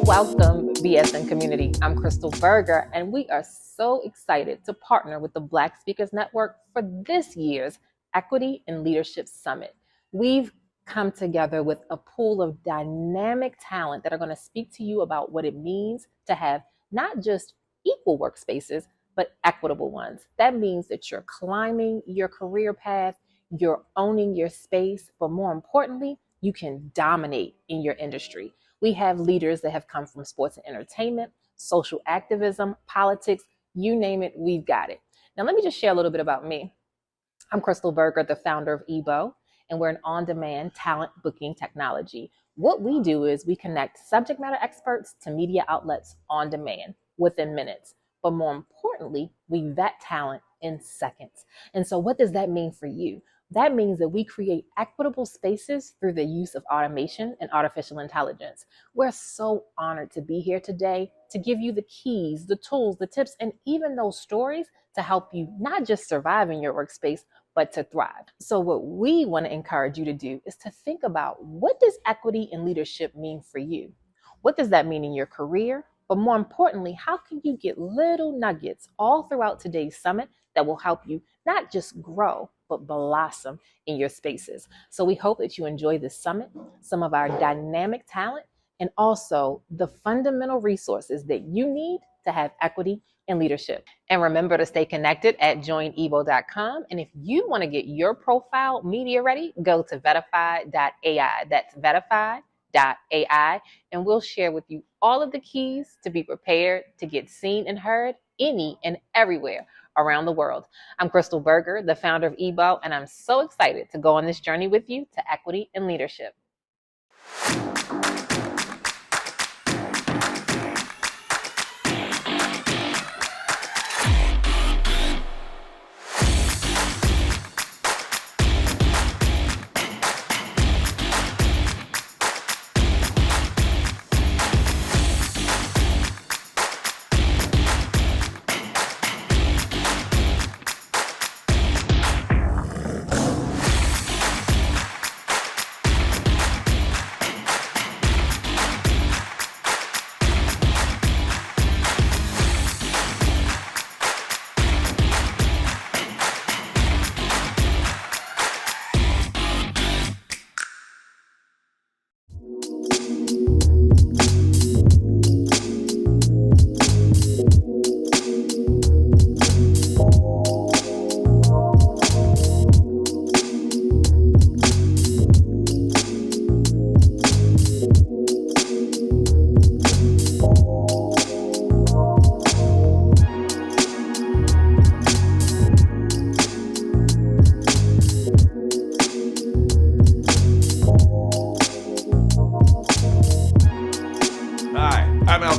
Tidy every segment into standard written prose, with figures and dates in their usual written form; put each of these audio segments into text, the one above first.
Welcome, BSN community. I'm Crystal Berger, and we are so excited to partner with the Black Speakers Network for this year's Equity and Leadership Summit. We've come together with a pool of dynamic talent that are going to speak to you about what it means to have not just equal workspaces, but equitable ones. That means that you're climbing your career path, you're owning your space, but more importantly, you can dominate in your industry. We have leaders that have come from sports and entertainment, social activism, politics, you name it, we've got it. Now, let me just share a little bit about me. I'm Crystal Berger, the founder of EBO, and we're an on-demand talent booking technology. What we do is we connect subject matter experts to media outlets on demand within minutes. But more importantly, we vet talent in seconds. And so what does that mean for you? That means that we create equitable spaces through the use of automation and artificial intelligence. We're so honored to be here today to give you the keys, the tools, the tips, and even those stories to help you not just survive in your workspace, but to thrive. So what we want to encourage you to do is to think about, what does equity and leadership mean for you? What does that mean in your career? But more importantly, how can you get little nuggets all throughout today's summit that will help you not just grow, but blossom in your spaces? So we hope that you enjoy this summit, some of our dynamic talent, and also the fundamental resources that you need to have equity and leadership. And remember to stay connected at joinebo.com. And if you want to get your profile media ready, go to Vettify.ai. That's Vettify.ai. And we'll share with you all of the keys to be prepared to get seen and heard any and everywhere around the world. I'm Crystal Berger, the founder of EBO, and I'm so excited to go on this journey with you to equity and leadership.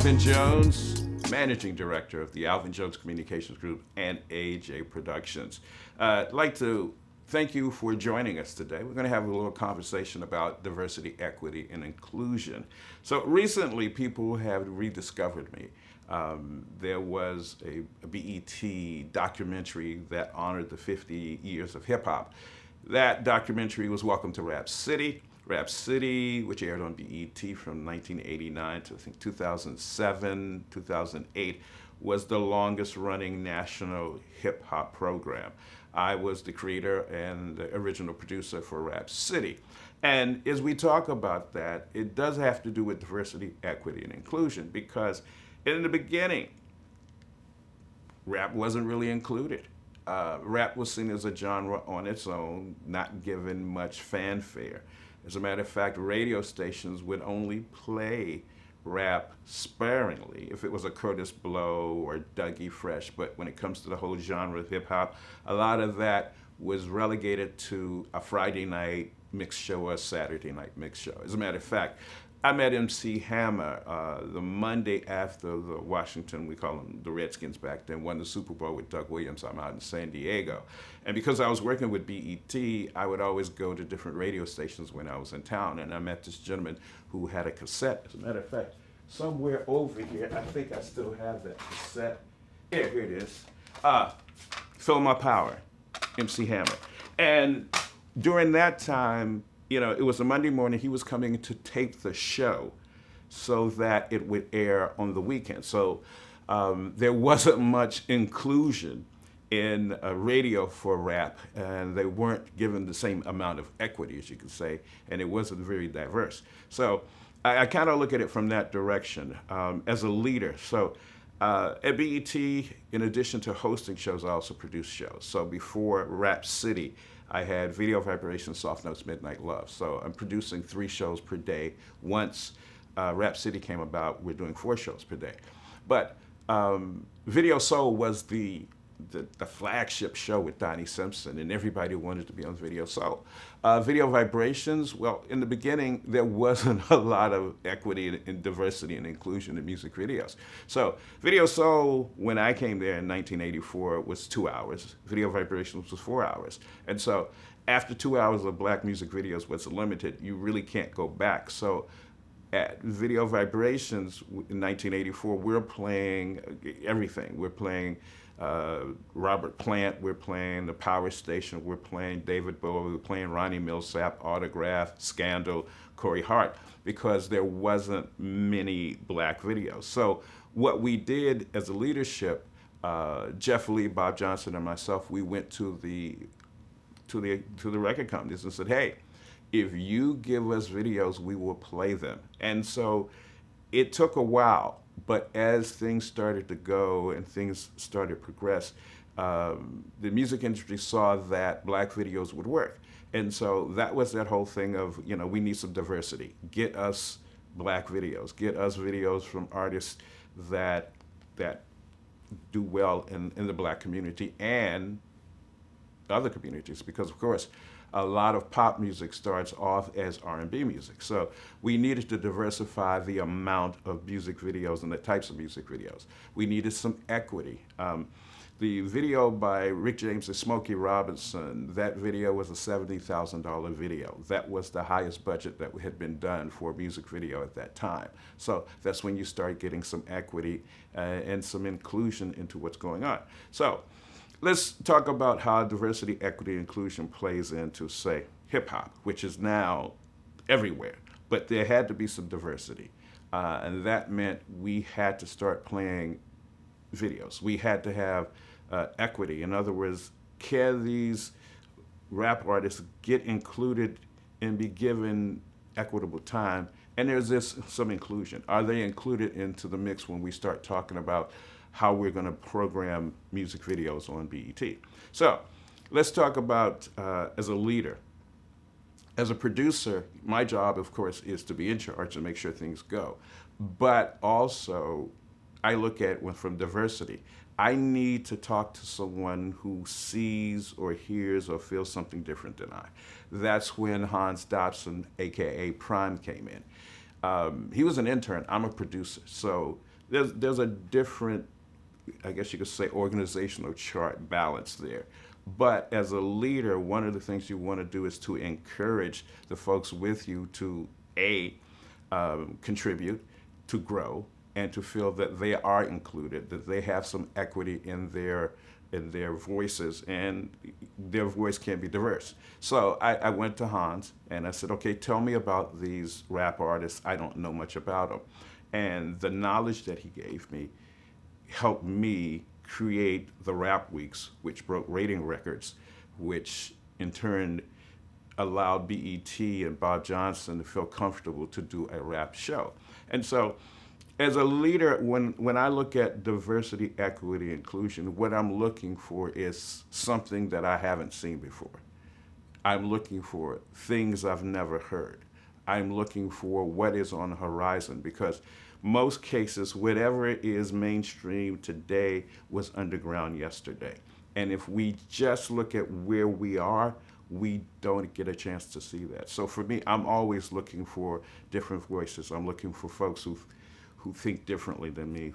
Alvin Jones, Managing Director of the Alvin Jones Communications Group and AJ Productions. I'd like to thank you for joining us today. We're going to have a little conversation about diversity, equity, and inclusion. So recently, people have rediscovered me. There was a BET documentary that honored the 50 years of hip hop. That documentary was Welcome to Rap City. Rap City, which aired on BET from 1989 to I think 2007, 2008, was the longest running national hip hop program. I was the creator and the original producer for Rap City. And as we talk about that, it does have to do with diversity, equity, and inclusion, because in the beginning, rap wasn't really included. Rap was seen as a genre on its own, not given much fanfare. As a matter of fact, radio stations would only play rap sparingly if it was a Curtis Blow or Dougie Fresh. But when it comes to the whole genre of hip hop, a lot of that was relegated to a Friday night mix show or a Saturday night mix show. As a matter of fact, I met MC Hammer the Monday after the Washington, we call them the Redskins back then, won the Super Bowl with Doug Williams. I'm out in San Diego. And because I was working with BET, I would always go to different radio stations when I was in town. And I met this gentleman who had a cassette. As a matter of fact, somewhere over here, I think I still have that cassette. Here it is. Feel My Power, MC Hammer. And during that time, you know, it was a Monday morning, he was coming to tape the show. so that it would air on the weekend. So there wasn't much inclusion in radio for rap, and they weren't given the same amount of equity, as you could say, and it wasn't very diverse. So I kind of look at it from that direction as a leader. So at BET, in addition to hosting shows, I also produce shows. So before Rap City, I had Video Vibration, Soft Notes, Midnight Love. So I'm producing 3 shows per day. Once Rap City came about, we're doing 4 shows per day. But Video Soul was the flagship show with Donnie Simpson, and everybody wanted to be on Video Soul. Video Vibrations, well, in the beginning, there wasn't a lot of equity and diversity and inclusion in music videos. So Video Soul, when I came there in 1984, was 2 hours. Video Vibrations was 4 hours. And so after 2 hours of black music videos was limited, you really can't go back. So at Video Vibrations in 1984, we're playing everything. We're playing Robert Plant, we're playing The Power Station, we're playing David Bowie, we're playing Ronnie Millsap, Autograph, Scandal, Corey Hart, because there wasn't many black videos. So what we did as a leadership, Jeff Lee, Bob Johnson, and myself, we went to the record companies and said, hey, if you give us videos, we will play them. And so it took a while, but as things started to go and things started to progress, the music industry saw that black videos would work. And so that was that whole thing of, we need some diversity. Get us black videos. Get us videos from artists that do well in the black community and other communities, because of course a lot of pop music starts off as R&B music. So we needed to diversify the amount of music videos and the types of music videos. We needed some equity. The video by Rick James and Smokey Robinson, that video was a $70,000 video. That was the highest budget that had been done for a music video at that time. So that's when you start getting some equity and some inclusion into what's going on. So let's talk about how diversity, equity, inclusion plays into, say, hip hop, which is now everywhere. But there had to be some diversity. And that meant we had to start playing videos. We had to have equity. In other words, can these rap artists get included and be given equitable time? And there's some inclusion. Are they included into the mix when we start talking about how we're going to program music videos on BET? So let's talk about as a leader. As a producer, my job, of course, is to be in charge and make sure things go. But also, I look at it from diversity. I need to talk to someone who sees or hears or feels something different than I. That's when Hans Dobson, AKA Prime, came in. He was an intern. I'm a producer. So there's a different, I guess you could say, organizational chart balance there. But as a leader, one of the things you want to do is to encourage the folks with you to contribute, to grow, and to feel that they are included, that they have some equity in their voices, and their voice can be diverse. So I went to Hans and I said, okay, tell me about these rap artists. I don't know much about them. And the knowledge that he gave me helped me create the Rap Weeks, which broke rating records, which in turn allowed BET and Bob Johnson to feel comfortable to do a rap show. And so as a leader, when I look at diversity, equity, inclusion, what I'm looking for is something that I haven't seen before. I'm looking for things I've never heard. I'm looking for what is on the horizon, because most cases, whatever is mainstream today was underground yesterday. And if we just look at where we are, we don't get a chance to see that. So for me, I'm always looking for different voices. I'm looking for folks who think differently than me,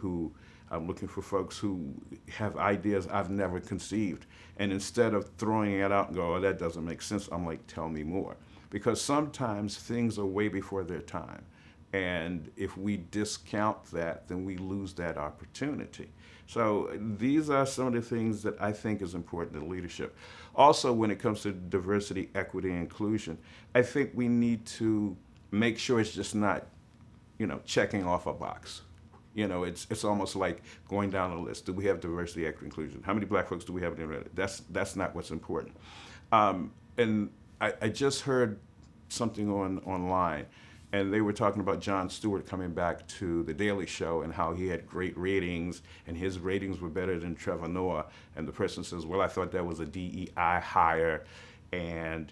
I'm looking for folks who have ideas I've never conceived. And instead of throwing it out and go, oh, that doesn't make sense, I'm like, tell me more. Because sometimes things are way before their time. And if we discount that, then we lose that opportunity. So these are some of the things that I think is important in leadership. Also, when it comes to diversity, equity, and inclusion, I think we need to make sure it's just not, checking off a box. It's almost like going down a list. Do we have diversity, equity, inclusion? How many black folks do we have in the That's not what's important. And I just heard something online, and they were talking about Jon Stewart coming back to The Daily Show and how he had great ratings, and his ratings were better than Trevor Noah. And the person says, "Well, I thought that was a DEI hire, and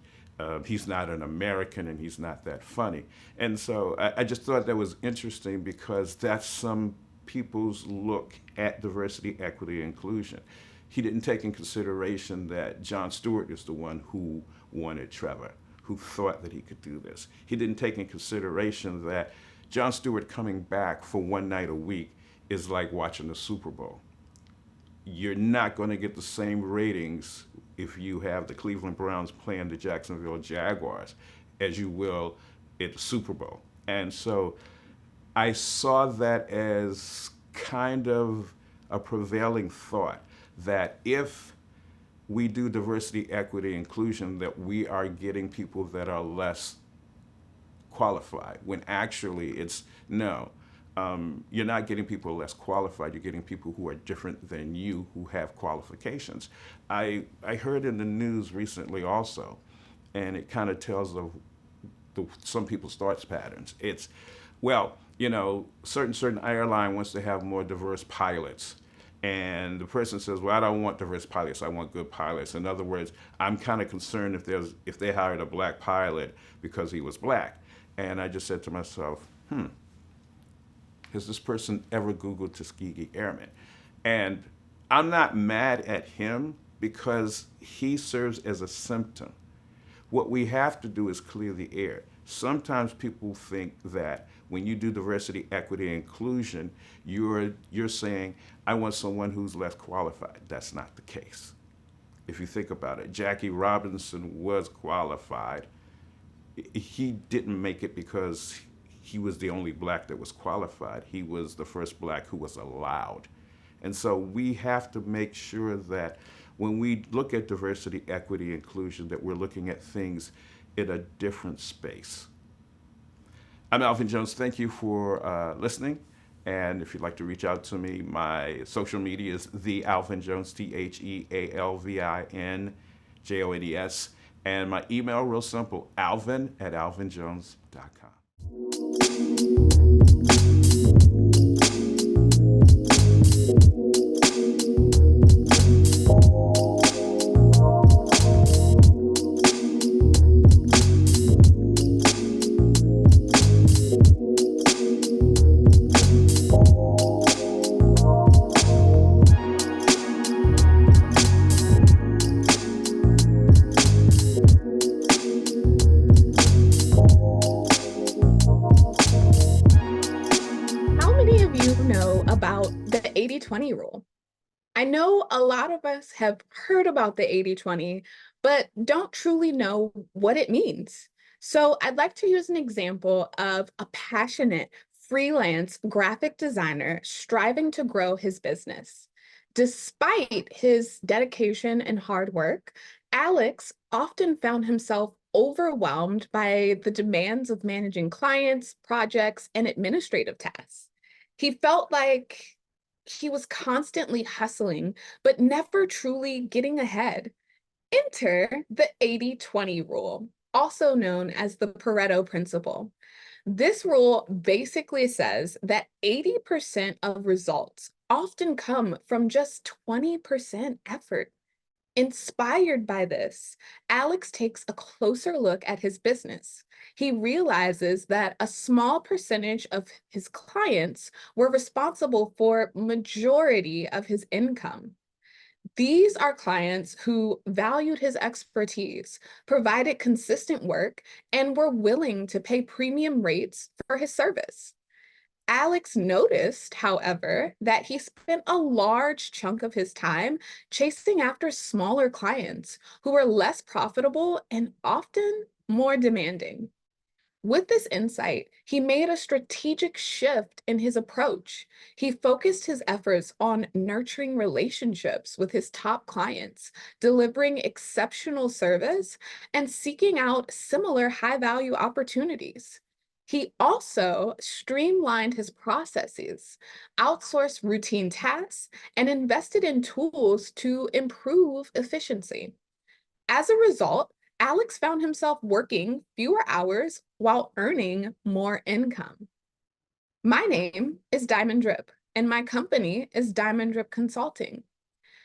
he's not an American, and he's not that funny." And so I just thought that was interesting, because that's some people's look at diversity, equity, inclusion. He didn't take in consideration that Jon Stewart is the one who wanted Trevor, who thought that he could do this. He didn't take in consideration that Jon Stewart coming back for one night a week is like watching the Super Bowl. You're not going to get the same ratings if you have the Cleveland Browns playing the Jacksonville Jaguars as you will at the Super Bowl. And so I saw that as kind of a prevailing thought, that if we do diversity, equity, inclusion, that we are getting people that are less qualified, when actually it's no. You're not getting people less qualified, you're getting people who are different than you, who have qualifications. I heard in the news recently also, and it kind of tells of some people's thoughts patterns. It's, well, certain airline wants to have more diverse pilots. And the person says, "Well, I don't want diverse pilots, I want good pilots." In other words, I'm kind of concerned if they hired a black pilot because he was black. And I just said to myself, has this person ever Googled Tuskegee Airmen? And I'm not mad at him, because he serves as a symptom. What we have to do is clear the air. Sometimes people think that when you do diversity, equity, and inclusion, you're saying, "I want someone who's less qualified." That's not the case. If you think about it, Jackie Robinson was qualified. He didn't make it because he was the only black that was qualified. He was the first black who was allowed. And so we have to make sure that when we look at diversity, equity, inclusion, that we're looking at things in a different space. I'm Alvin Jones. Thank you for listening. And if you'd like to reach out to me, my social media is the Alvin Jones, TheAlvinJones. And my email, real simple, alvin@alvinjones.com. About the 80-20 rule. I know a lot of us have heard about the 80-20, but don't truly know what it means. So I'd like to use an example of a passionate freelance graphic designer striving to grow his business. Despite his dedication and hard work, Alex often found himself overwhelmed by the demands of managing clients, projects, and administrative tasks. He felt like he was constantly hustling, but never truly getting ahead. Enter the 80-20 rule, also known as the Pareto principle. This rule basically says that 80% of results often come from just 20% effort. Inspired by this, Alex takes a closer look at his business. He realizes that a small percentage of his clients were responsible for majority of his income. These are clients who valued his expertise, provided consistent work, and were willing to pay premium rates for his service. Alex noticed, however, that he spent a large chunk of his time chasing after smaller clients who were less profitable and often more demanding. With this insight, he made a strategic shift in his approach. He focused his efforts on nurturing relationships with his top clients, delivering exceptional service, and seeking out similar high-value opportunities. He also streamlined his processes, outsourced routine tasks, and invested in tools to improve efficiency. As a result, Alex found himself working fewer hours while earning more income. My name is Diamond Drip, and my company is Diamond Drip Consulting.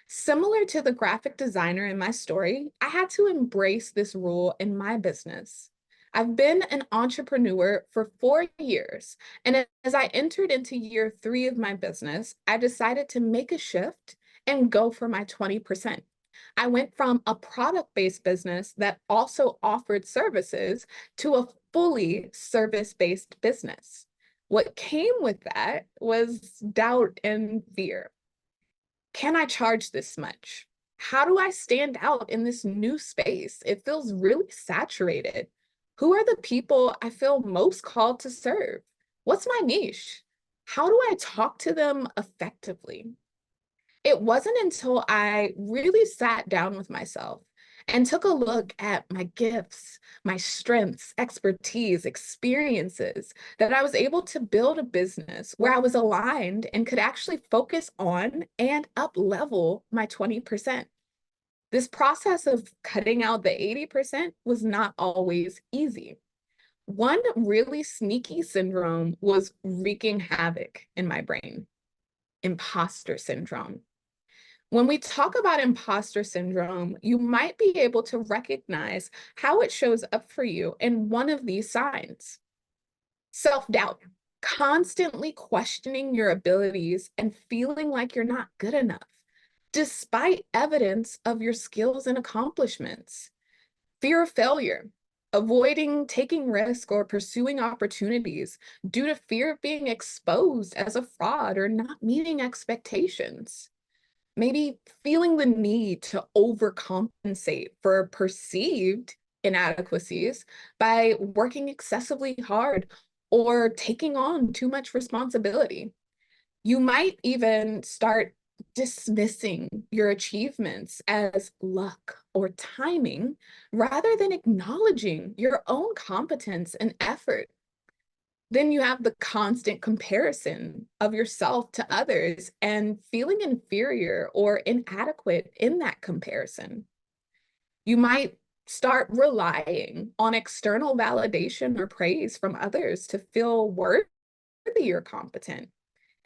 Similar to the graphic designer in my story, I had to embrace this rule in my business. I've been an entrepreneur for 4 years, and as I entered into year 3 of my business, I decided to make a shift and go for my 20%. I went from a product-based business that also offered services to a fully service-based business. What came with that was doubt and fear. Can I charge this much? How do I stand out in this new space? It feels really saturated. Who are the people I feel most called to serve? What's my niche? How do I talk to them effectively? It wasn't until I really sat down with myself and took a look at my gifts, my strengths, expertise, experiences, that I was able to build a business where I was aligned and could actually focus on and up level my 20%. This process of cutting out the 80% was not always easy. One really sneaky syndrome was wreaking havoc in my brain: imposter syndrome. When we talk about imposter syndrome, you might be able to recognize how it shows up for you in one of these signs. Self-doubt, constantly questioning your abilities and feeling like you're not good enough, despite evidence of your skills and accomplishments. Fear of failure, avoiding taking risk or pursuing opportunities due to fear of being exposed as a fraud or not meeting expectations. Maybe feeling the need to overcompensate for perceived inadequacies by working excessively hard or taking on too much responsibility. You might even start dismissing your achievements as luck or timing rather than acknowledging your own competence and effort. Then you have the constant comparison of yourself to others and feeling inferior or inadequate in that comparison. You might start relying on external validation or praise from others to feel worthy or competent.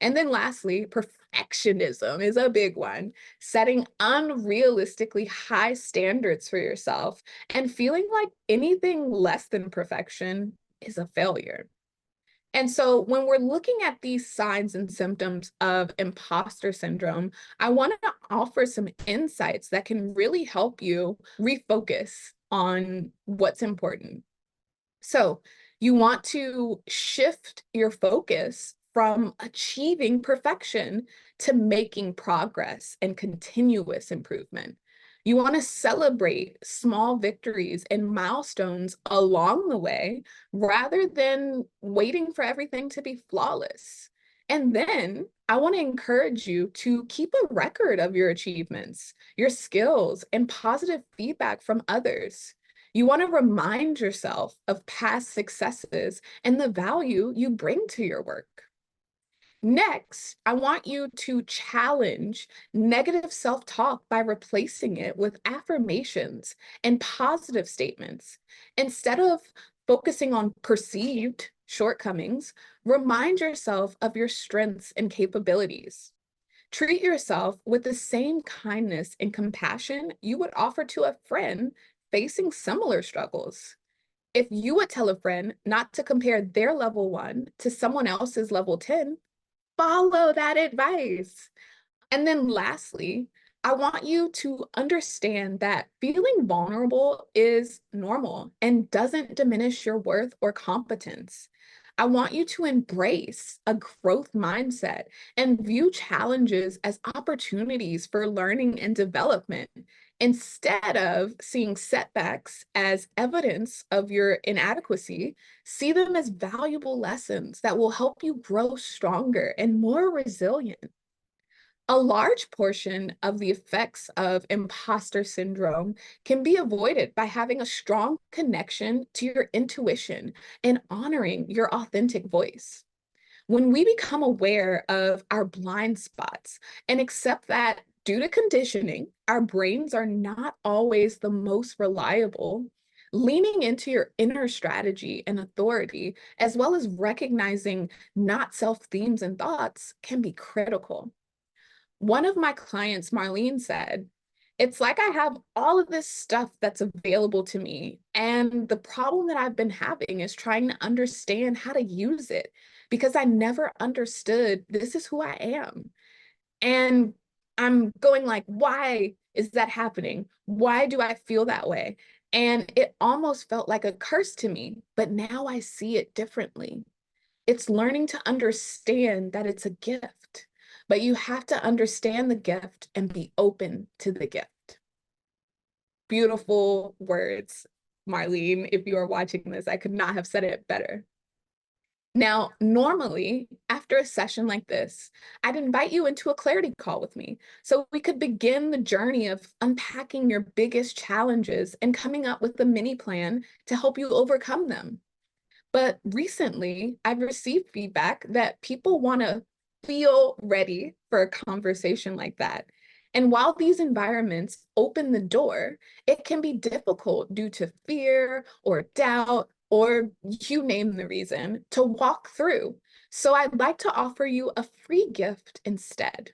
And then lastly, perfectionism is a big one, setting unrealistically high standards for yourself and feeling like anything less than perfection is a failure. And so when we're looking at these signs and symptoms of imposter syndrome, I want to offer some insights that can really help you refocus on what's important. So you want to shift your focus from achieving perfection to making progress and continuous improvement. You want to celebrate small victories and milestones along the way rather than waiting for everything to be flawless. And then I want to encourage you to keep a record of your achievements, your skills, and positive feedback from others. You want to remind yourself of past successes and the value you bring to your work. Next, I want you to challenge negative self-talk by replacing it with affirmations and positive statements. Instead of focusing on perceived shortcomings, remind yourself of your strengths and capabilities. Treat yourself with the same kindness and compassion you would offer to a friend facing similar struggles. If you would tell a friend not to compare their level 1 to someone else's level 10, follow that advice. And then lastly, I want you to understand that feeling vulnerable is normal and doesn't diminish your worth or competence. I want you to embrace a growth mindset and view challenges as opportunities for learning and development instead of seeing setbacks as evidence of your inadequacy. See them as valuable lessons that will help you grow stronger and more resilient. A large portion of the effects of imposter syndrome can be avoided by having a strong connection to your intuition and honoring your authentic voice. When we become aware of our blind spots and accept that due to conditioning, our brains are not always the most reliable, leaning into your inner strategy and authority, as well as recognizing not self themes and thoughts, can be critical. One of my clients, Marlene, said, it's like I have all of this stuff that's available to me. And the problem that I've been having is trying to understand how to use it because I never understood this is who I am. And I'm going like, why is that happening? Why do I feel that way? And it almost felt like a curse to me, but now I see it differently. It's learning to understand that it's a gift, but you have to understand the gift and be open to the gift. Beautiful words, Marlene. If you are watching this, I could not have said it better. Now, normally, after a session like this, I'd invite you into a clarity call with me so we could begin the journey of unpacking your biggest challenges and coming up with a mini plan to help you overcome them. But recently, I've received feedback that people want to feel ready for a conversation like that. And while these environments open the door, it can be difficult due to fear or doubt, or you name the reason, to walk through. So I'd like to offer you a free gift instead.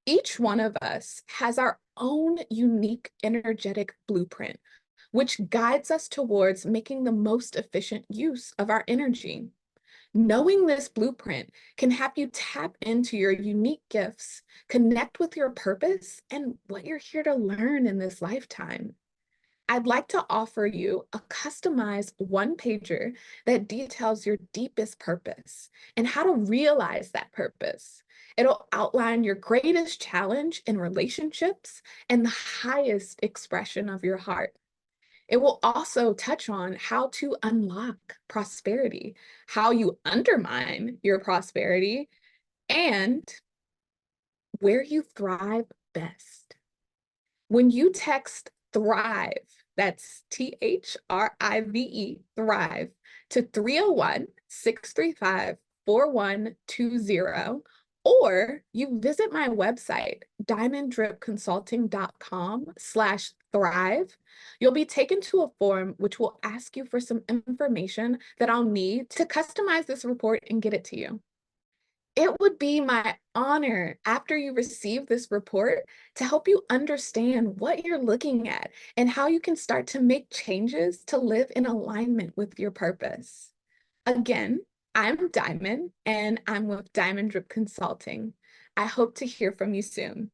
Each one of us has our own unique energetic blueprint, which guides us towards making the most efficient use of our energy. Knowing this blueprint can help you tap into your unique gifts, connect with your purpose, and what you're here to learn in this lifetime. I'd like to offer you a customized one-pager that details your deepest purpose and how to realize that purpose. It'll outline your greatest challenge in relationships and the highest expression of your heart. It will also touch on how to unlock prosperity, how you undermine your prosperity, and where you thrive best. When you text Thrive, that's THRIVE, Thrive, to 301-635-4120, or you visit my website, diamonddripconsulting.com/thrive, you'll be taken to a form which will ask you for some information that I'll need to customize this report and get it to you. It would be my honor after you receive this report to help you understand what you're looking at and how you can start to make changes to live in alignment with your purpose. Again, I'm Diamond and I'm with Diamond Drip Consulting. I hope to hear from you soon.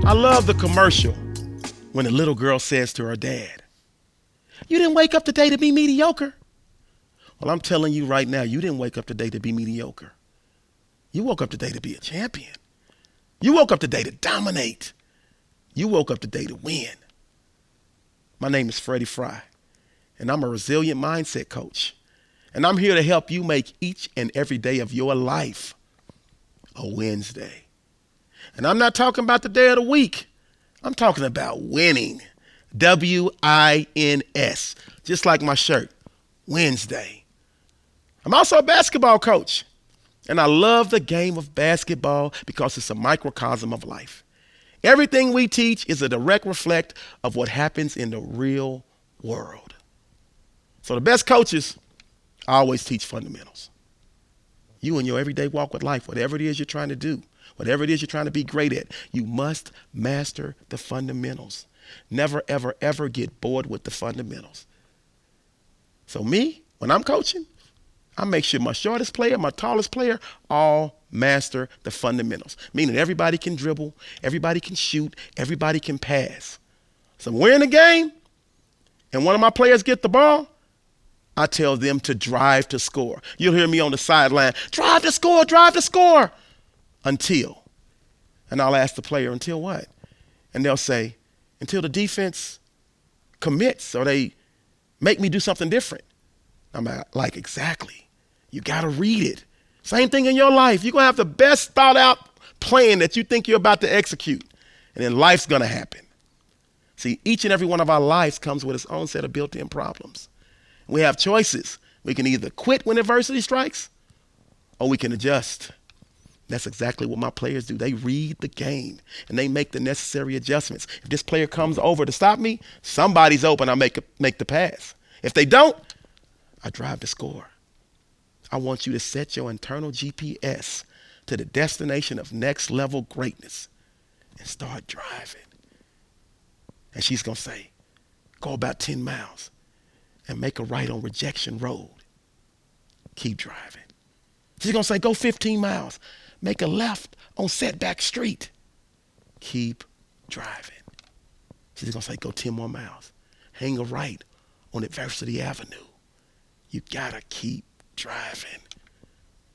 I love the commercial when the little girl says to her dad, "You didn't wake up today to be mediocre." Well, I'm telling you right now, you didn't wake up today to be mediocre. You woke up today to be a champion. You woke up today to dominate. You woke up today to win. My name is Freddy Fry, and I'm a resilient mindset coach. And I'm here to help you make each and every day of your life a Wednesday. And I'm not talking about the day of the week. I'm talking about winning. W-I-N-S. Just like my shirt, Wednesday. I'm also a basketball coach. And I love the game of basketball because it's a microcosm of life. Everything we teach is a direct reflect of what happens in the real world. So the best coaches always teach fundamentals. You in your everyday walk with life, whatever it is you're trying to do, whatever it is you're trying to be great at, you must master the fundamentals. Never, ever, ever get bored with the fundamentals. So me, when I'm coaching, I make sure my shortest player, my tallest player, all master the fundamentals. Meaning everybody can dribble, everybody can shoot, everybody can pass. So when we're in the game and one of my players get the ball, I tell them to drive to score. You'll hear me on the sideline, drive to score, until. And I'll ask the player, until what? And they'll say, until the defense commits or they make me do something different. I'm like, exactly. You got to read it. Same thing in your life. You're going to have the best thought out plan that you think you're about to execute. And then life's going to happen. See, each and every one of our lives comes with its own set of built-in problems. We have choices. We can either quit when adversity strikes or we can adjust. That's exactly what my players do. They read the game and they make the necessary adjustments. If this player comes over to stop me, somebody's open, I make the pass. If they don't, I drive to score. I want you to set your internal GPS to the destination of next level greatness and start driving. And she's going to say, go about 10 miles and make a right on Rejection Road. Keep driving. She's going to say, go 15 miles, make a left on Setback Street. Keep driving. She's going to say, go 10 more miles, hang a right on Adversity Avenue. You got to keep driving.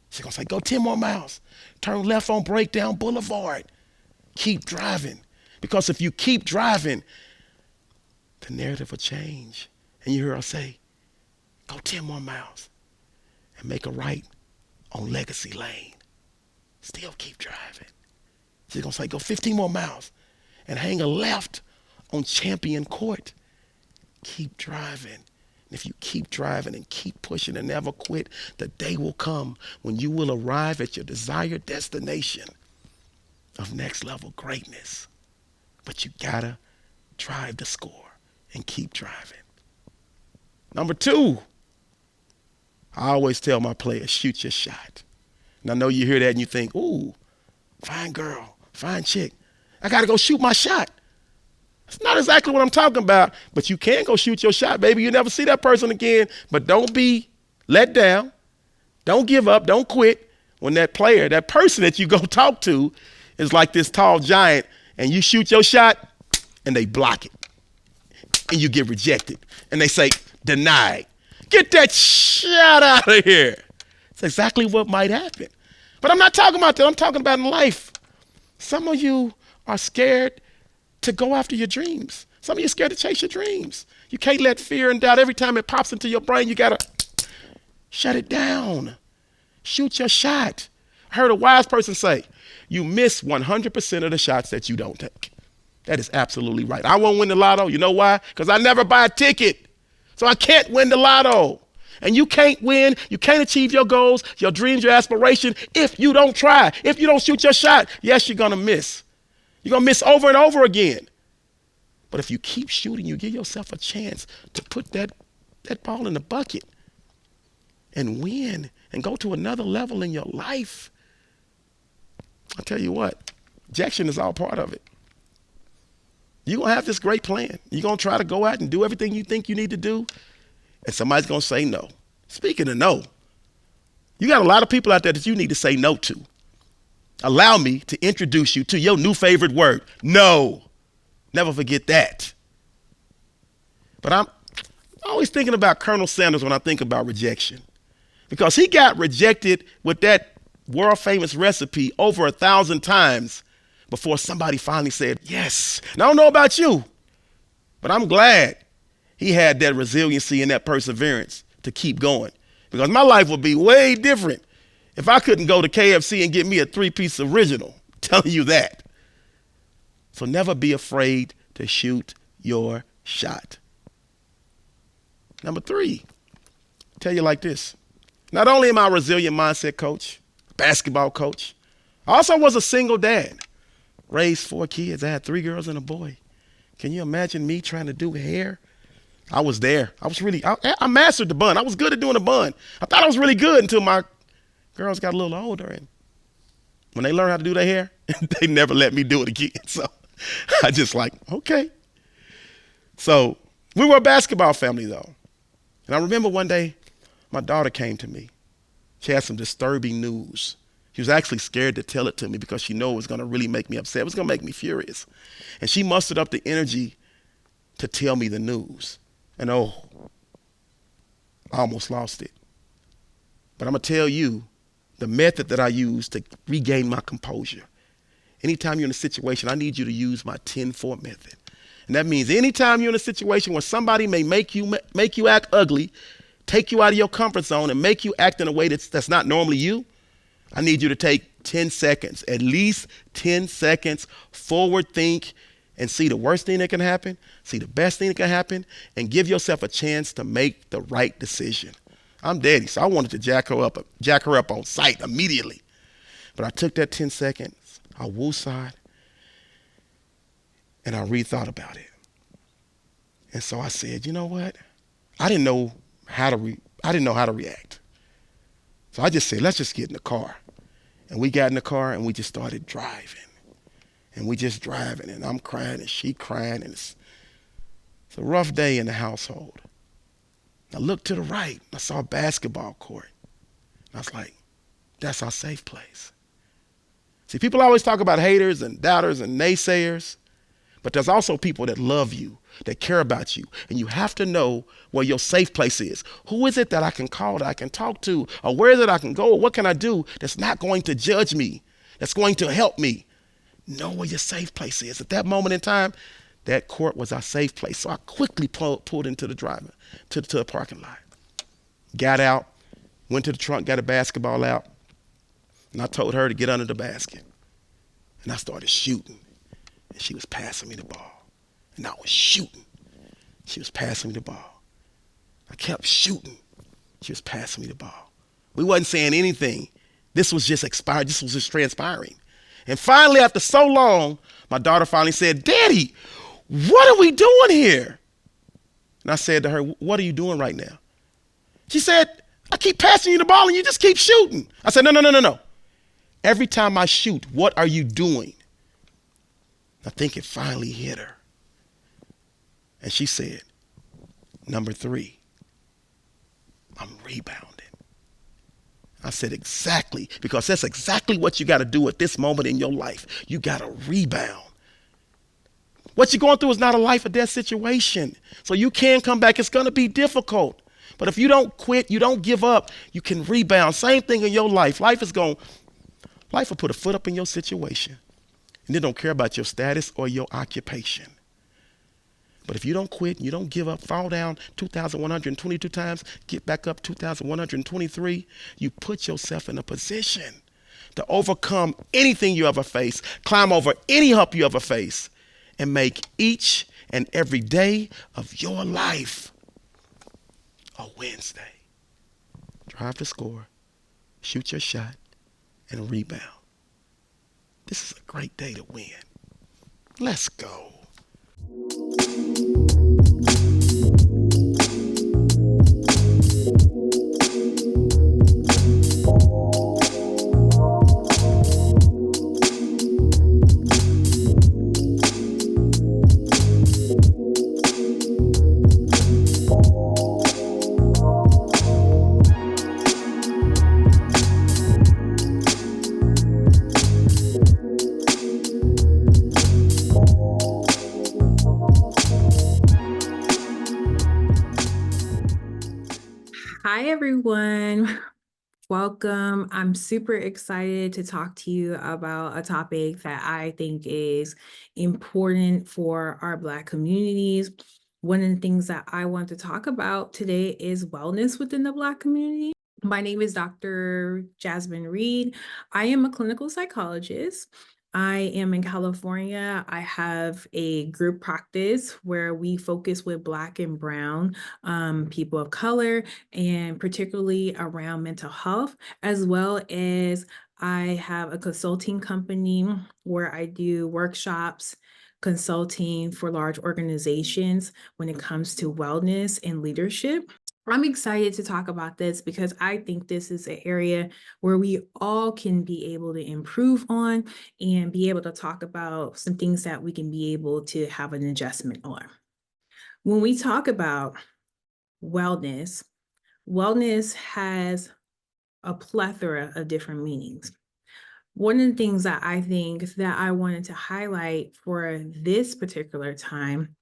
She's going to say, go 10 more miles, turn left on Breakdown Boulevard. Keep driving. Because if you keep driving, the narrative will change. And you hear her say, go 10 more miles and make a right on Legacy Lane. Still keep driving. She's going to say, go 15 more miles and hang a left on Champion Court. Keep driving. And if you keep driving and keep pushing and never quit, the day will come when you will arrive at your desired destination of next level greatness. But you gotta drive to score and keep driving. Number 2, I always tell my players, shoot your shot. And I know you hear that and you think, ooh, fine girl, fine chick. I gotta go shoot my shot. It's not exactly what I'm talking about, but you can go shoot your shot, baby. You never see that person again, but don't be let down. Don't give up. Don't quit when that player, that person that you go talk to is like this tall giant and you shoot your shot and they block it and you get rejected and they say, denied. Get that shot out of here. It's exactly what might happen. But I'm not talking about that. I'm talking about in life. Some of you are scared to go after your dreams. Some of you are scared to chase your dreams. You can't let fear and doubt, every time it pops into your brain, you got to shut it down. Shoot your shot. I heard a wise person say, you miss 100% of the shots that you don't take. That is absolutely right. I won't win the lotto. You know why? Because I never buy a ticket. So I can't win the lotto. And you can't win, you can't achieve your goals, your dreams, your aspiration if you don't try, if you don't shoot your shot. Yes, you're going to miss. You're going to miss over and over again. But if you keep shooting, you give yourself a chance to put that ball in the bucket and win and go to another level in your life. I'll tell you what, rejection is all part of it. You're going to have this great plan. You're going to try to go out and do everything you think you need to do, and somebody's going to say no. Speaking of no, you got a lot of people out there that you need to say no to. Allow me to introduce you to your new favorite word, no. Never forget that. But I'm always thinking about Colonel Sanders when I think about rejection, because he got rejected with that world famous recipe over 1,000 times before somebody finally said yes. And I don't know about you, but I'm glad he had that resiliency and that perseverance to keep going, because my life would be way different if I couldn't go to KFC and get me a 3-piece original. I'm telling you that. So never be afraid to shoot your shot. Number 3, tell you like this. Not only am I a resilient mindset coach, basketball coach, I also was a single dad. Raised 4 kids. I had 3 girls and a boy. Can you imagine me trying to do hair? I was there. I mastered the bun. I was good at doing a bun. I thought I was really good until my girls got a little older. And when they learned how to do their hair, they never let me do it again. So I just like, okay. So we were a basketball family though. And I remember one day, my daughter came to me. She had some disturbing news. She was actually scared to tell it to me because she knew it was going to really make me upset. It was going to make me furious. And she mustered up the energy to tell me the news. And oh, I almost lost it. But I'm going to tell you the method that I use to regain my composure. Anytime you're in a situation, I need you to use my 10-4 method. And that means anytime you're in a situation where somebody may make you act ugly, take you out of your comfort zone and make you act in a way that's not normally you, I need you to take 10 seconds, at least 10 seconds, forward think, and see the worst thing that can happen, see the best thing that can happen, and give yourself a chance to make the right decision. I'm daddy, so I wanted to jack her up on sight immediately. But I took that 10 seconds, I woosah'd, and I rethought about it. And so I said, you know what? I didn't know how to react. So I just said, let's just get in the car. And we got in the car and we just started driving. And we just driving, and I'm crying and she crying, and it's a rough day in the household. I looked to the right, I saw a basketball court. And I was like, that's our safe place. See, people always talk about haters and doubters and naysayers, but there's also people that love you, that care about you, and you have to know where your safe place is. Who is it that I can call, that I can talk to, or where is it I can go, or what can I do that's not going to judge me, that's going to help me? Know where your safe place is. At that moment in time, that court was our safe place. So I quickly pulled into the to the parking lot. Got out, went to the trunk, got a basketball out, and I told her to get under the basket. And I started shooting, and she was passing me the ball. And I was shooting. She was passing me the ball. I kept shooting. She was passing me the ball. We wasn't saying anything. This was just expired. This was just transpiring. And finally, after so long, my daughter finally said, Daddy, what are we doing here? And I said to her, what are you doing right now? She said, I keep passing you the ball and you just keep shooting. I said, no. Every time I shoot, what are you doing? I think it finally hit her. And she said, number 3, I'm rebounding. I said, exactly, because that's exactly what you got to do at this moment in your life. You got to rebound. What you're going through is not a life or death situation. So you can come back. It's going to be difficult. But if you don't quit, you don't give up, you can rebound. Same thing in your life. Life will put a foot up in your situation. And they don't care about your status or your occupation. But if you don't quit, you don't give up, fall down 2,122 times, get back up 2,123, you put yourself in a position to overcome anything you ever face, climb over any hump you ever face, and make each and every day of your life a Wednesday. Drive to score, shoot your shot, and rebound. This is a great day to win. Let's go. Hi, everyone. Welcome. I'm super excited to talk to you about a topic that I think is important for our Black communities. One of the things that I want to talk about today is wellness within the Black community. My name is Dr. Jasmine Reed. I am a clinical psychologist. I am in California. I have a group practice where we focus with Black and Brown people of color, and particularly around mental health, as well as I have a consulting company where I do workshops, consulting for large organizations when it comes to wellness and leadership. I'm excited to talk about this because I think this is an area where we all can be able to improve on and be able to talk about some things that we can be able to have an adjustment on. When we talk about wellness, wellness has a plethora of different meanings. One of the things that I think that I wanted to highlight for this particular time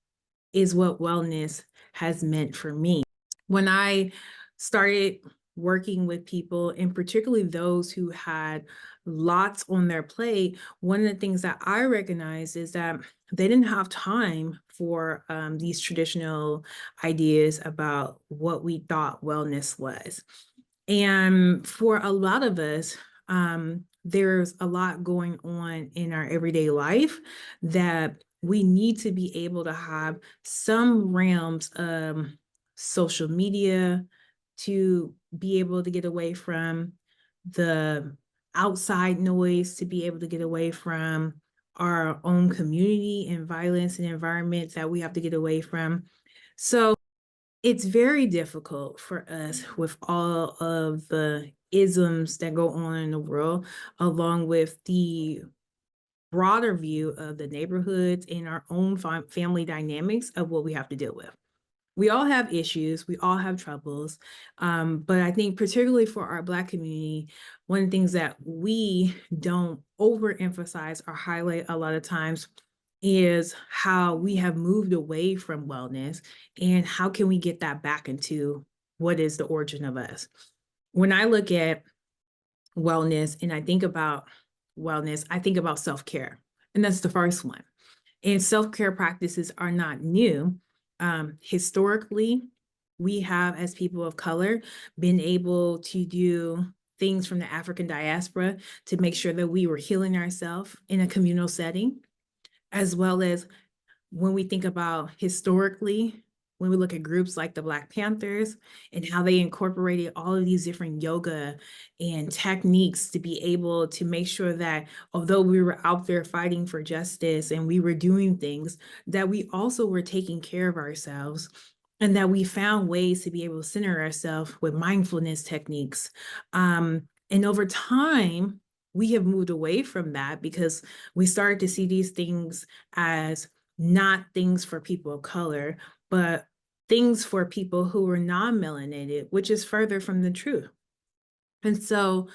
is what wellness has meant for me. When I started working with people, and particularly those who had lots on their plate, one of the things that I recognized is that they didn't have time for these traditional ideas about what we thought wellness was. And for a lot of us, there's a lot going on in our everyday life that we need to be able to have some realms of social media to be able to get away from the outside noise, to be able to get away from our own community and violence and environments that we have to get away from. So it's very difficult for us with all of the isms that go on in the world, along with the broader view of the neighborhoods and our own family dynamics of what we have to deal with. We all have issues, we all have troubles, but I think particularly for our Black community, one of the things that we don't overemphasize or highlight a lot of times is how we have moved away from wellness and how can we get that back into what is the origin of us. When I look at wellness and I think about wellness, I think about self-care, and that's the first one. And self-care practices are not new. Historically, we have, as people of color, been able to do things from the African diaspora to make sure that we were healing ourselves in a communal setting, as well as when we think about historically, when we look at groups like the Black Panthers and how they incorporated all of these different yoga and techniques to be able to make sure that although we were out there fighting for justice and we were doing things, that we also were taking care of ourselves and that we found ways to be able to center ourselves with mindfulness techniques. And over time, we have moved away from that because we started to see these things as not things for people of color, but things for people who are non-melanated, which is further from the truth. And so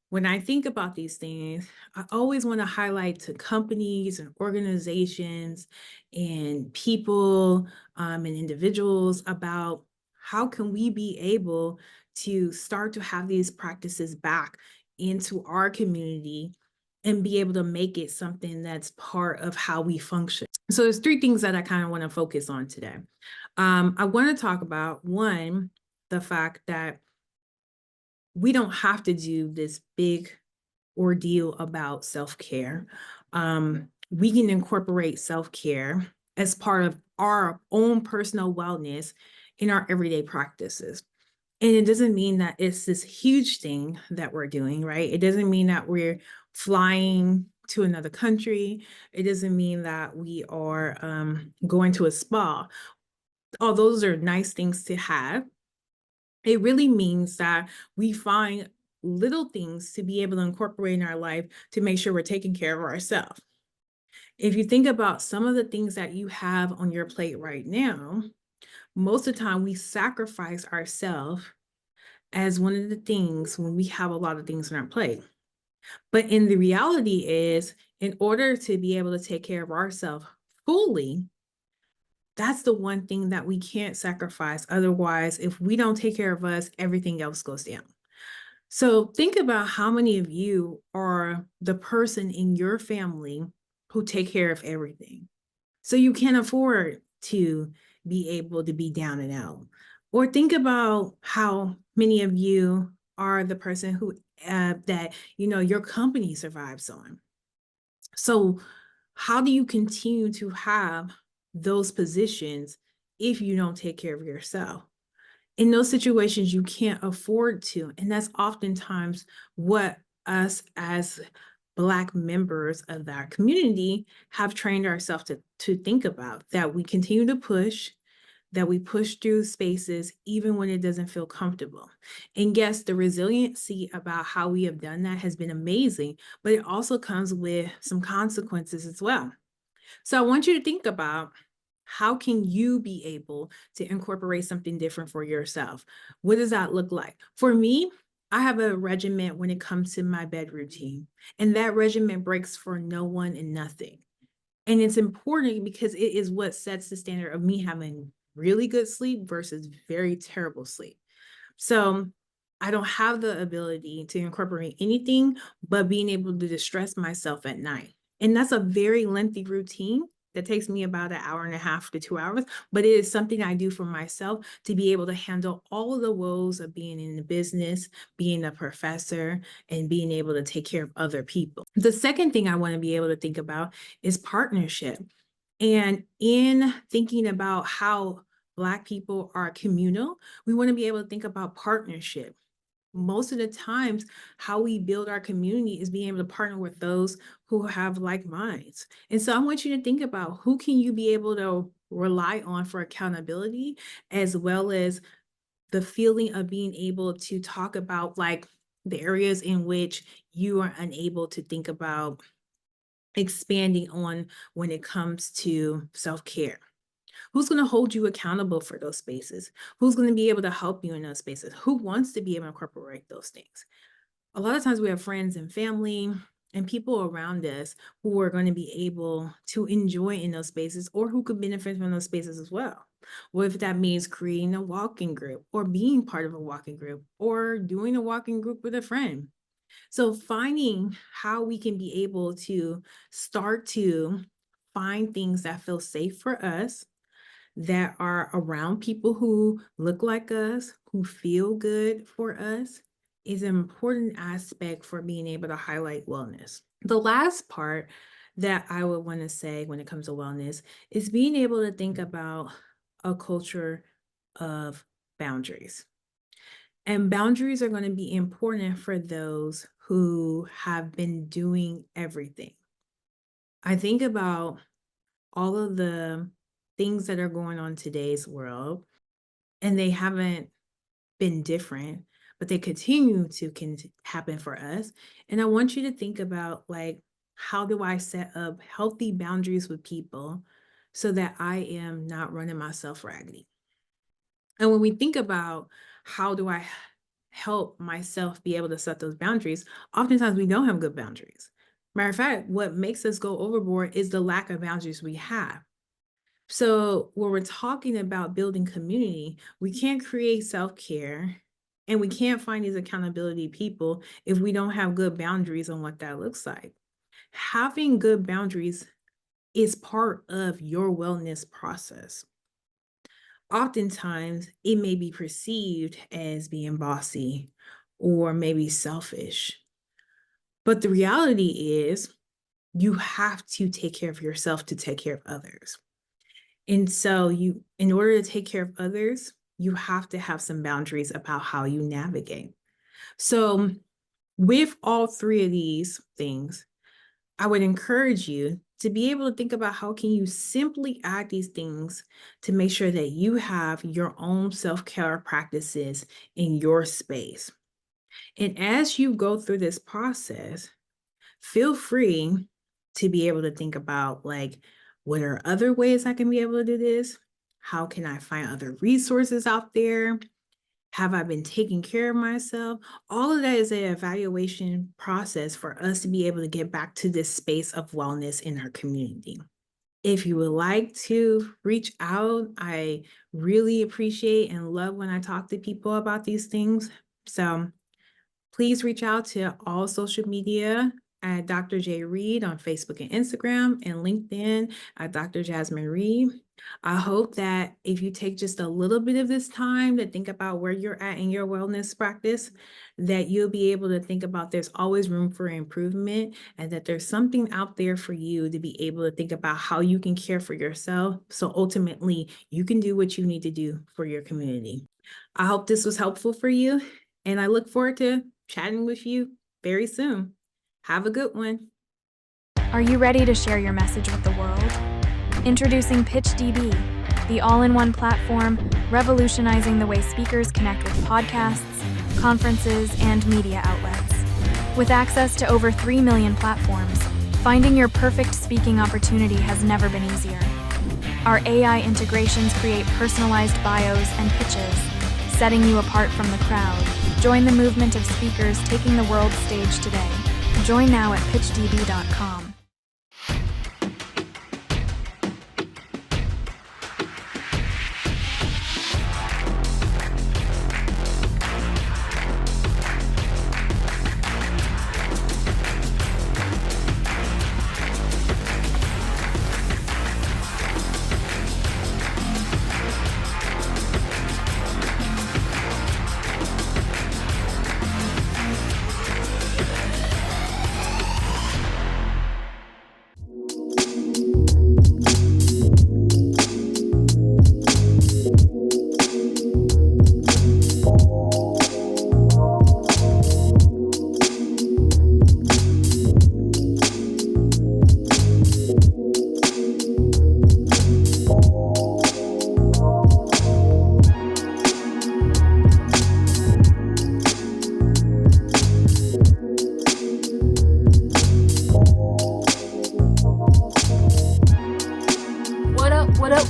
when I think about these things, I always want to highlight to companies and organizations and people and individuals about how can we be able to start to have these practices back into our community and be able to make it something that's part of how we function. So there's three things that I kind of want to focus on today. I want to talk about, one, the fact that we don't have to do this big ordeal about self-care. We can incorporate self-care as part of our own personal wellness in our everyday practices. And it doesn't mean that it's this huge thing that we're doing, right? It doesn't mean that we're flying to another country. It doesn't mean that we are going to a spa. All those are nice things to have. It really means that we find little things to be able to incorporate in our life to make sure we're taking care of ourselves. If you think about some of the things that you have on your plate right now, most of the time we sacrifice ourselves as one of the things when we have a lot of things on our plate. But in the reality is, in order to be able to take care of ourselves fully, that's the one thing that we can't sacrifice. Otherwise, if we don't take care of us, everything else goes down. So think about how many of you are the person in your family who take care of everything. So you can't afford to be able to be down and out. Or think about how many of you are the person who that your company survives on. So how do you continue to have those positions if you don't take care of yourself? In those situations, you can't afford to. And that's oftentimes what us as Black members of that community have trained ourselves to think about, that we continue to push, that we push through spaces even when it doesn't feel comfortable. And yes, the resiliency about how we have done that has been amazing, but it also comes with some consequences as well. So I want you to think about How can you be able to incorporate something different for yourself? What does that look like? For me, I have a regimen when it comes to my bed routine, and that regimen breaks for no one and nothing. And it's important because it is what sets the standard of me having really good sleep versus very terrible sleep. So I don't have the ability to incorporate anything but being able to distress myself at night. And that's a very lengthy routine that takes me about an hour and a half to 2 hours, but it is something I do for myself to be able to handle all of the woes of being in the business, being a professor, and being able to take care of other people. The second thing I want to be able to think about is partnership. And in thinking about how Black people are communal, we want to be able to think about partnership. Most of the times, how we build our community is being able to partner with those who have like minds. And so I want you to think about who can you be able to rely on for accountability, as well as the feeling of being able to talk about like the areas in which you are unable to think about expanding on when it comes to self-care. Who's going to hold you accountable for those spaces? Who's going to be able to help you in those spaces? Who wants to be able to incorporate those things? A lot of times we have friends and family and people around us who are going to be able to enjoy in those spaces or who could benefit from those spaces as well. What if that means creating a walking group or being part of a walking group or doing a walking group with a friend? So finding how we can be able to start to find things that feel safe for us, that are around people who look like us, who feel good for us, is an important aspect for being able to highlight wellness. The last part that I would want to say when it comes to wellness is being able to think about a culture of boundaries. And boundaries are going to be important for those who have been doing everything. I think about all of the things that are going on in today's world, and they haven't been different, but they continue to happen for us. And I want you to think about like, how do I set up healthy boundaries with people so that I am not running myself raggedy? And when we think about how do I help myself be able to set those boundaries, oftentimes we don't have good boundaries. Matter of fact, what makes us go overboard is the lack of boundaries we have. So when we're talking about building community, we can't create self-care and we can't find these accountability people if we don't have good boundaries on what that looks like. Having good boundaries is part of your wellness process. Oftentimes, it may be perceived as being bossy or maybe selfish. But the reality is you have to take care of yourself to take care of others. And so in order to take care of others, you have to have some boundaries about how you navigate. So with all three of these things, I would encourage you to be able to think about how can you simply add these things to make sure that you have your own self-care practices in your space. And as you go through this process, feel free to be able to think about like, what are other ways I can be able to do this? How can I find other resources out there? Have I been taking care of myself? All of that is an evaluation process for us to be able to get back to this space of wellness in our community. If you would like to reach out, I really appreciate and love when I talk to people about these things. So please reach out to all social media at Dr. J. Reed on Facebook and Instagram, and LinkedIn at Dr. Jasmine Reed. I hope that if you take just a little bit of this time to think about where you're at in your wellness practice, that you'll be able to think about there's always room for improvement and that there's something out there for you to be able to think about how you can care for yourself. So ultimately, you can do what you need to do for your community. I hope this was helpful for you, and I look forward to chatting with you very soon. Have a good one. Are you ready to share your message with the world? Introducing PitchDB, the all-in-one platform revolutionizing the way speakers connect with podcasts, conferences, and media outlets. With access to over 3 million platforms, finding your perfect speaking opportunity has never been easier. Our AI integrations create personalized bios and pitches, setting you apart from the crowd. Join the movement of speakers taking the world stage today. Join now at pitchdb.com.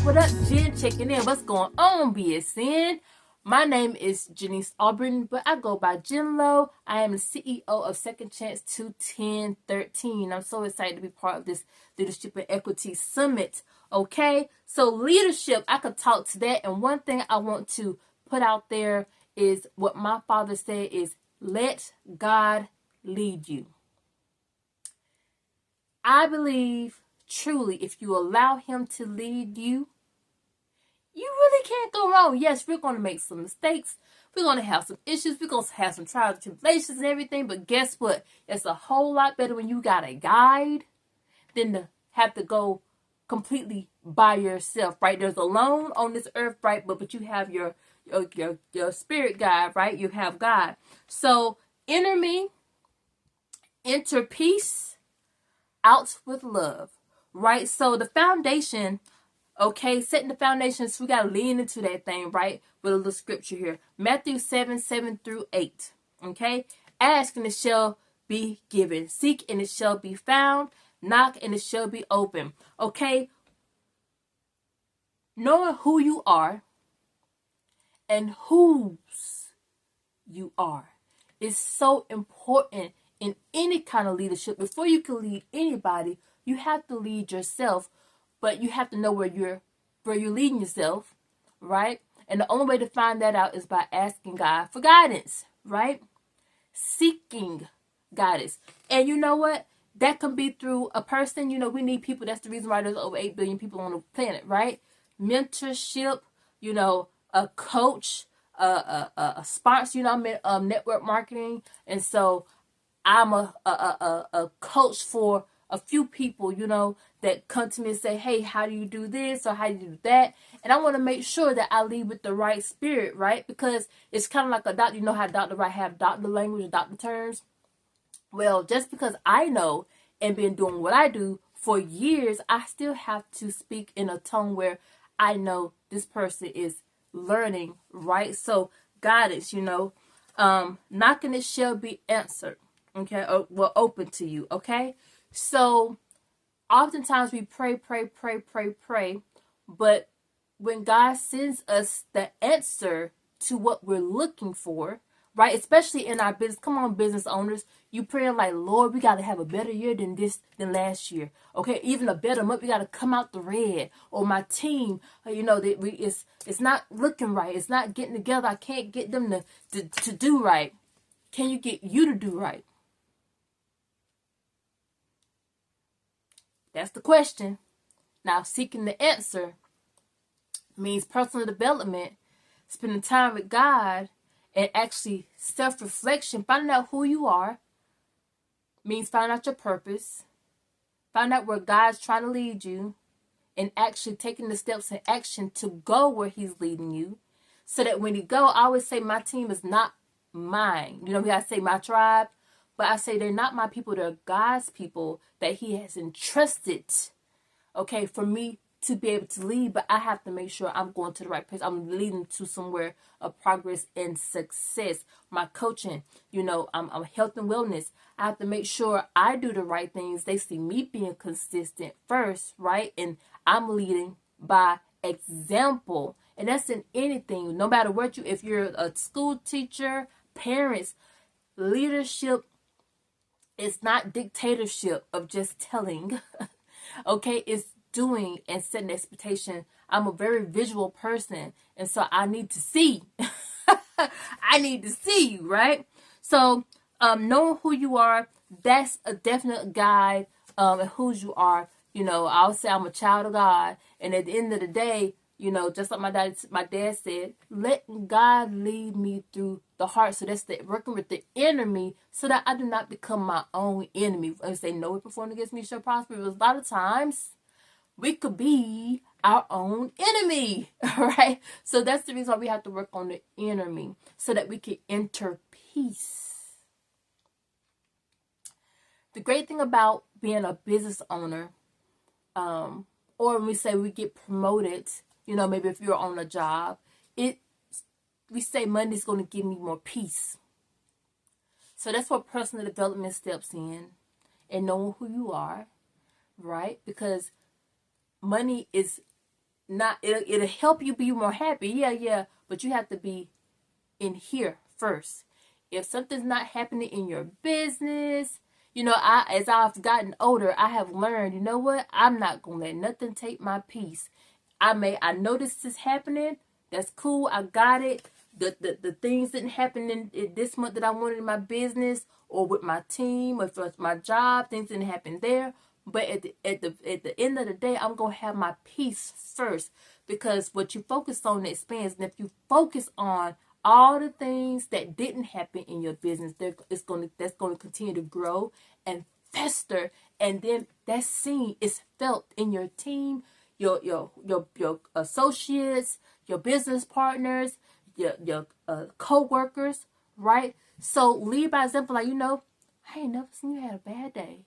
What up, Jen? Checking in. What's going on, BSN? My name is Janice Auburn, but I go by Jen Low. I am the CEO of Second Chance 21013. I'm so excited to be part of this Leadership and Equity Summit. Okay, so leadership, I could talk to that. And one thing I want to put out there is what my father said is, let God lead you. I believe truly if you allow him to lead you, you really can't go wrong. Yes, we're going to make some mistakes. We're going to have some issues. We're going to have some trials and tribulations and everything. But guess what? It's a whole lot better when you got a guide than to have to go completely by yourself, right? There's a lone on this earth, right? But you have your spirit guide, right? You have God. So enter me, enter peace, out with love, right? So the foundation, okay, setting the foundations, we got to lean into that thing, right? With a little scripture here. Matthew 7:7-8, okay? Ask and it shall be given. Seek and it shall be found. Knock and it shall be open, okay? Knowing who you are and whose you are is so important in any kind of leadership. Before you can lead anybody, you have to lead yourself, but you have to know where you're leading yourself, right? And the only way to find that out is by asking God for guidance, right? Seeking guidance. And you know what? That can be through a person. You know, we need people. That's the reason why there's over 8 billion people on the planet, right? Mentorship, you know, a coach, a sponsor, you know, I'm network marketing. And so I'm a coach for a few people, you know, that come to me and say, hey, how do you do this or how do you do that? And I want to make sure that I lead with the right spirit, right? Because it's kind of like a doctor. You know how doctor have doctor language and doctor terms? Well, just because I know and been doing what I do for years, I still have to speak in a tone where I know this person is learning, right? So guidance, you know, knocking it shall be answered, okay? Well, open to you, okay? So oftentimes we pray, but when God sends us the answer to what we're looking for, right? Especially in our business. Come on, business owners. You praying like, Lord, we got to have a better year than last year. Okay, even a better month. We got to come out the red. Or my team, you know, it's not looking right. It's not getting together. I can't get them to do right. Can you get you to do right? That's the question. Now, seeking the answer means personal development, spending time with God, and actually self-reflection, finding out who you are, means finding out your purpose, find out where God's trying to lead you, and actually taking the steps in action to go where he's leading you. So that when you go, I always say my team is not mine. You know, I say my tribe, but I say they're not my people, they're God's people that he has entrusted, okay, for me to be able to lead. But I have to make sure I'm going to the right place. I'm leading to somewhere of progress and success. My coaching, you know, I'm health and wellness. I have to make sure I do the right things. They see me being consistent first, right? And I'm leading by example. And that's in anything, no matter what if you're a school teacher, parents, leadership is not dictatorship of just telling. Okay, it's doing and setting expectation. I'm a very visual person, and so I need to see. I need to see you, right? So knowing who you are, that's a definite guide of who you are. I'll say I'm a child of God, and at the end of the day, just like my dad said, let God lead me through the heart. So that's working with the enemy, so that I do not become my own enemy. I say, no weapon formed against me shall prosper. Because a lot of times we could be our own enemy, right? So that's the reason why we have to work on the enemy, so that we can enter peace. The great thing about being a business owner, or when we say we get promoted, maybe if you're on a job, we say money's going to give me more peace. So that's where personal development steps in, and knowing who you are, right? Because money is not, it'll help you be more happy. Yeah. But you have to be in here first. If something's not happening in your business, as I've gotten older, I have learned, you know what? I'm not going to let nothing take my peace. I know this is happening. That's cool. I got it. The things didn't happen in this month that I wanted in my business or with my team or for my job. Things didn't happen there. But at the end of the day, I'm going to have my peace first, because what you focus on expands. And if you focus on all the things that didn't happen in your business, that's going to continue to grow and fester. And then that scene is felt in your team, your associates, your business partners, your co-workers, right? So lead by example. Like, I ain't never seen you had a bad day.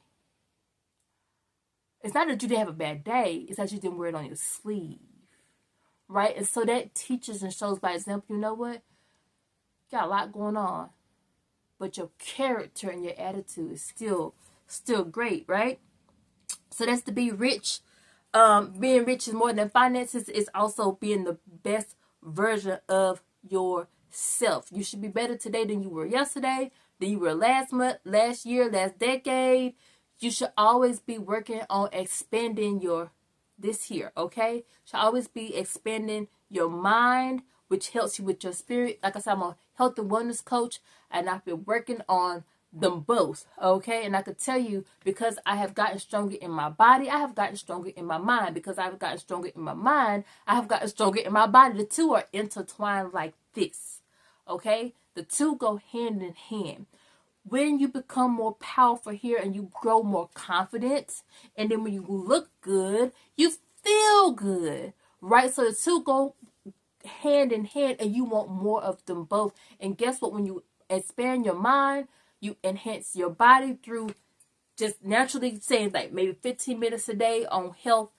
It's not that you didn't have a bad day. It's that you didn't wear it on your sleeve, right? And so that teaches and shows by example, you know what? You got a lot going on, but your character and your attitude is still great, right? So that's to be rich. Being rich is more than finances. It's also being the best version of yourself. You should be better today than you were yesterday, than you were last month, last year, last decade. You should always be working on expanding this here, okay? Should always be expanding your mind, which helps you with your spirit. Like I said, I'm a health and wellness coach, and I've been working on them both, okay? And I could tell you, because I have gotten stronger in my body, I have gotten stronger in my mind. Because I've gotten stronger in my mind, I have gotten stronger in my body. The two are intertwined like this, okay? The two go hand in hand. When you become more powerful here and you grow more confident, and then when you look good, you feel good, right? So the two go hand in hand, and you want more of them both. And guess what? When you expand your mind, you enhance your body through just naturally saying like maybe 15 minutes a day on health,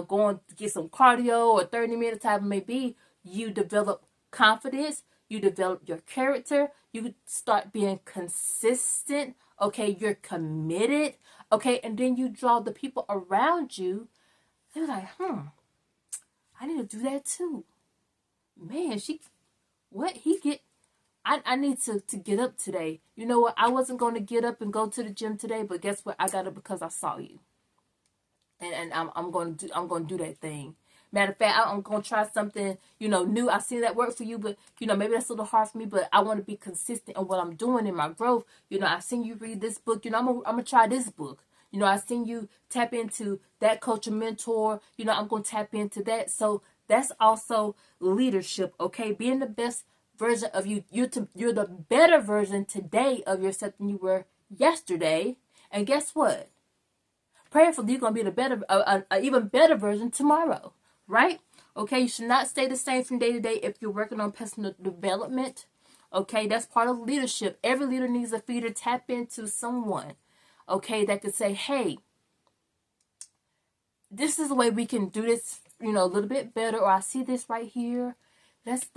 going to get some cardio, or 30 minutes, however it may be. You develop confidence. You develop your character. You start being consistent. Okay, you're committed. Okay, and then you draw the people around you. They're like, I need to do that too. Man, I need to get up today. You know what? I wasn't going to get up and go to the gym today, but guess what? I got up because I saw you. And I'm going to do that thing. Matter of fact, I'm going to try something, new. I see that work for you, but, maybe that's a little hard for me, but I want to be consistent in what I'm doing in my growth. I seen you read this book, I'm going to try this book. I seen you tap into that coach or mentor, I'm going to tap into that. So that's also leadership, okay? Being the best version of you. You're the better version today of yourself than you were yesterday. And guess what? Prayerfully, you're going to be an even better version tomorrow. Right? Okay, you should not stay the same from day to day if you're working on personal development. Okay, that's part of leadership. Every leader needs a feeder. Tap into someone, okay, that could say, hey, this is the way we can do this, a little bit better, or I see this right here. Let's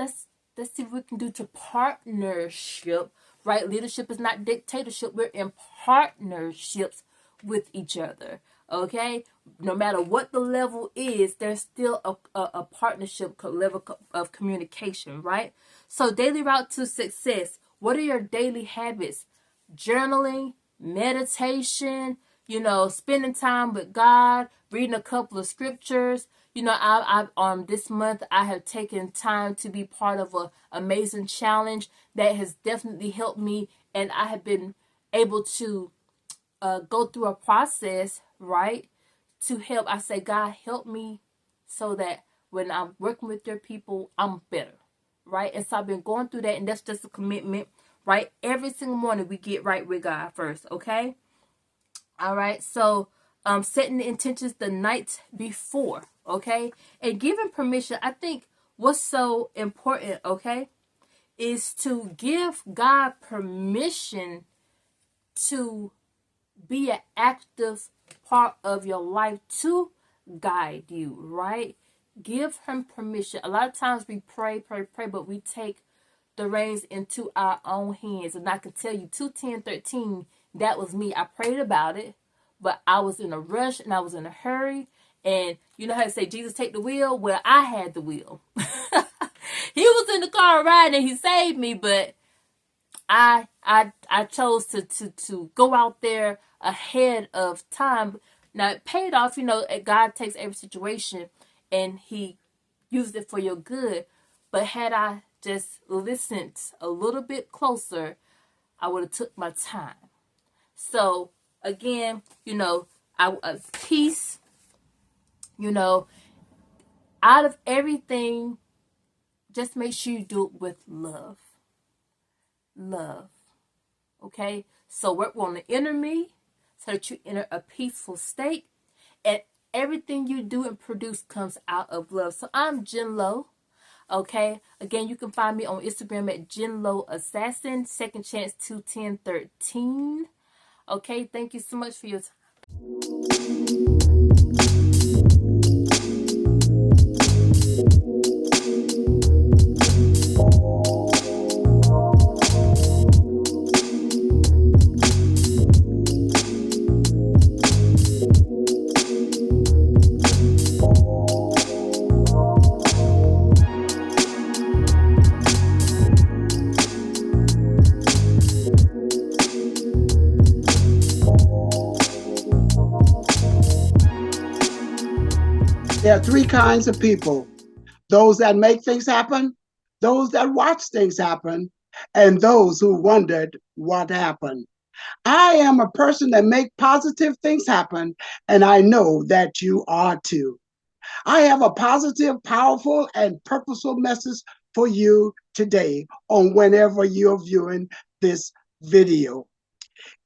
see what we can do to partnership, right? Leadership is not dictatorship. We're in partnerships with each other. Okay, no matter what the level is, there's still a partnership level of communication, right? So daily route to success. What are your daily habits? Journaling, meditation, spending time with God, reading a couple of scriptures. I this month I have taken time to be part of a amazing challenge that has definitely helped me, and I have been able to go through a process, right, to help. I say, God, help me so that when I'm working with your people, I'm better, right? And so I've been going through that, and that's just a commitment, right? Every single morning we get right with God first, okay? All right, so setting the intentions the night before, okay? And giving permission. I think what's so important, okay, is to give God permission to be an active part of your life to guide you, right? Give him permission. A lot of times we pray, but we take the reins into our own hands. And I can tell you, 2-10-13, that was me. I prayed about it, but I was in a rush and I was in a hurry. And you know how to say, Jesus, take the wheel? Well, I had the wheel. He was in the car riding and he saved me, but I chose to go out there ahead of time. Now it paid off, God takes every situation and he used it for your good. But had I just listened a little bit closer, I would have took my time. So again, peace, out of everything, just make sure you do it with love. Love. Okay? So work on the inner me so that you enter a peaceful state. And everything you do and produce comes out of love. So I'm Jen Lo. Okay? Again, you can find me on Instagram at Jen Lo Assassin. Second Chance 21013. Okay? Thank you so much for your time. There are three kinds of people: those that make things happen, those that watch things happen, and those who wondered what happened. I am a person that makes positive things happen, and I know that you are too. I have a positive, powerful, and purposeful message for you today on whenever you're viewing this video.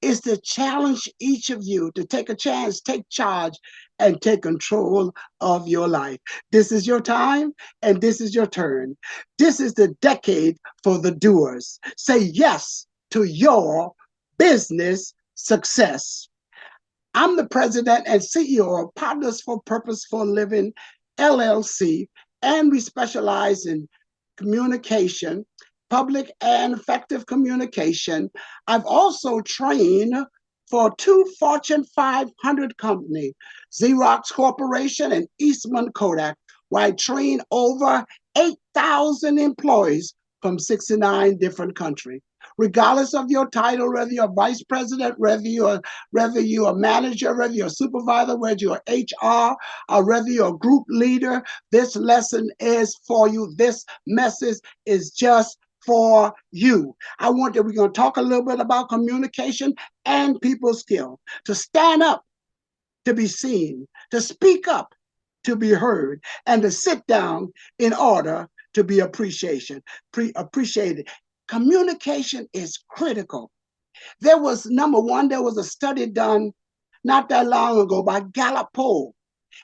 Is to challenge each of you to take a chance, take charge, and take control of your life. This is your time and this is your turn. This is the decade for the doers. Say yes to your business success. I'm the president and CEO of Partners for Purposeful Living, LLC, and we specialize in communication, public and effective communication. I've also trained for two Fortune 500 companies, Xerox Corporation and Eastman Kodak, where I trained over 8,000 employees from 69 different countries. Regardless of your title, whether you're a vice president, whether you're a manager, whether you're a supervisor, whether you're HR, or whether you're a group leader, this lesson is for you. This message is just for you. We're going to talk a little bit about communication and people skill. To stand up, to be seen, to speak up, to be heard, and to sit down in order to be appreciated. Communication is critical. There was a study done not that long ago by Gallup poll,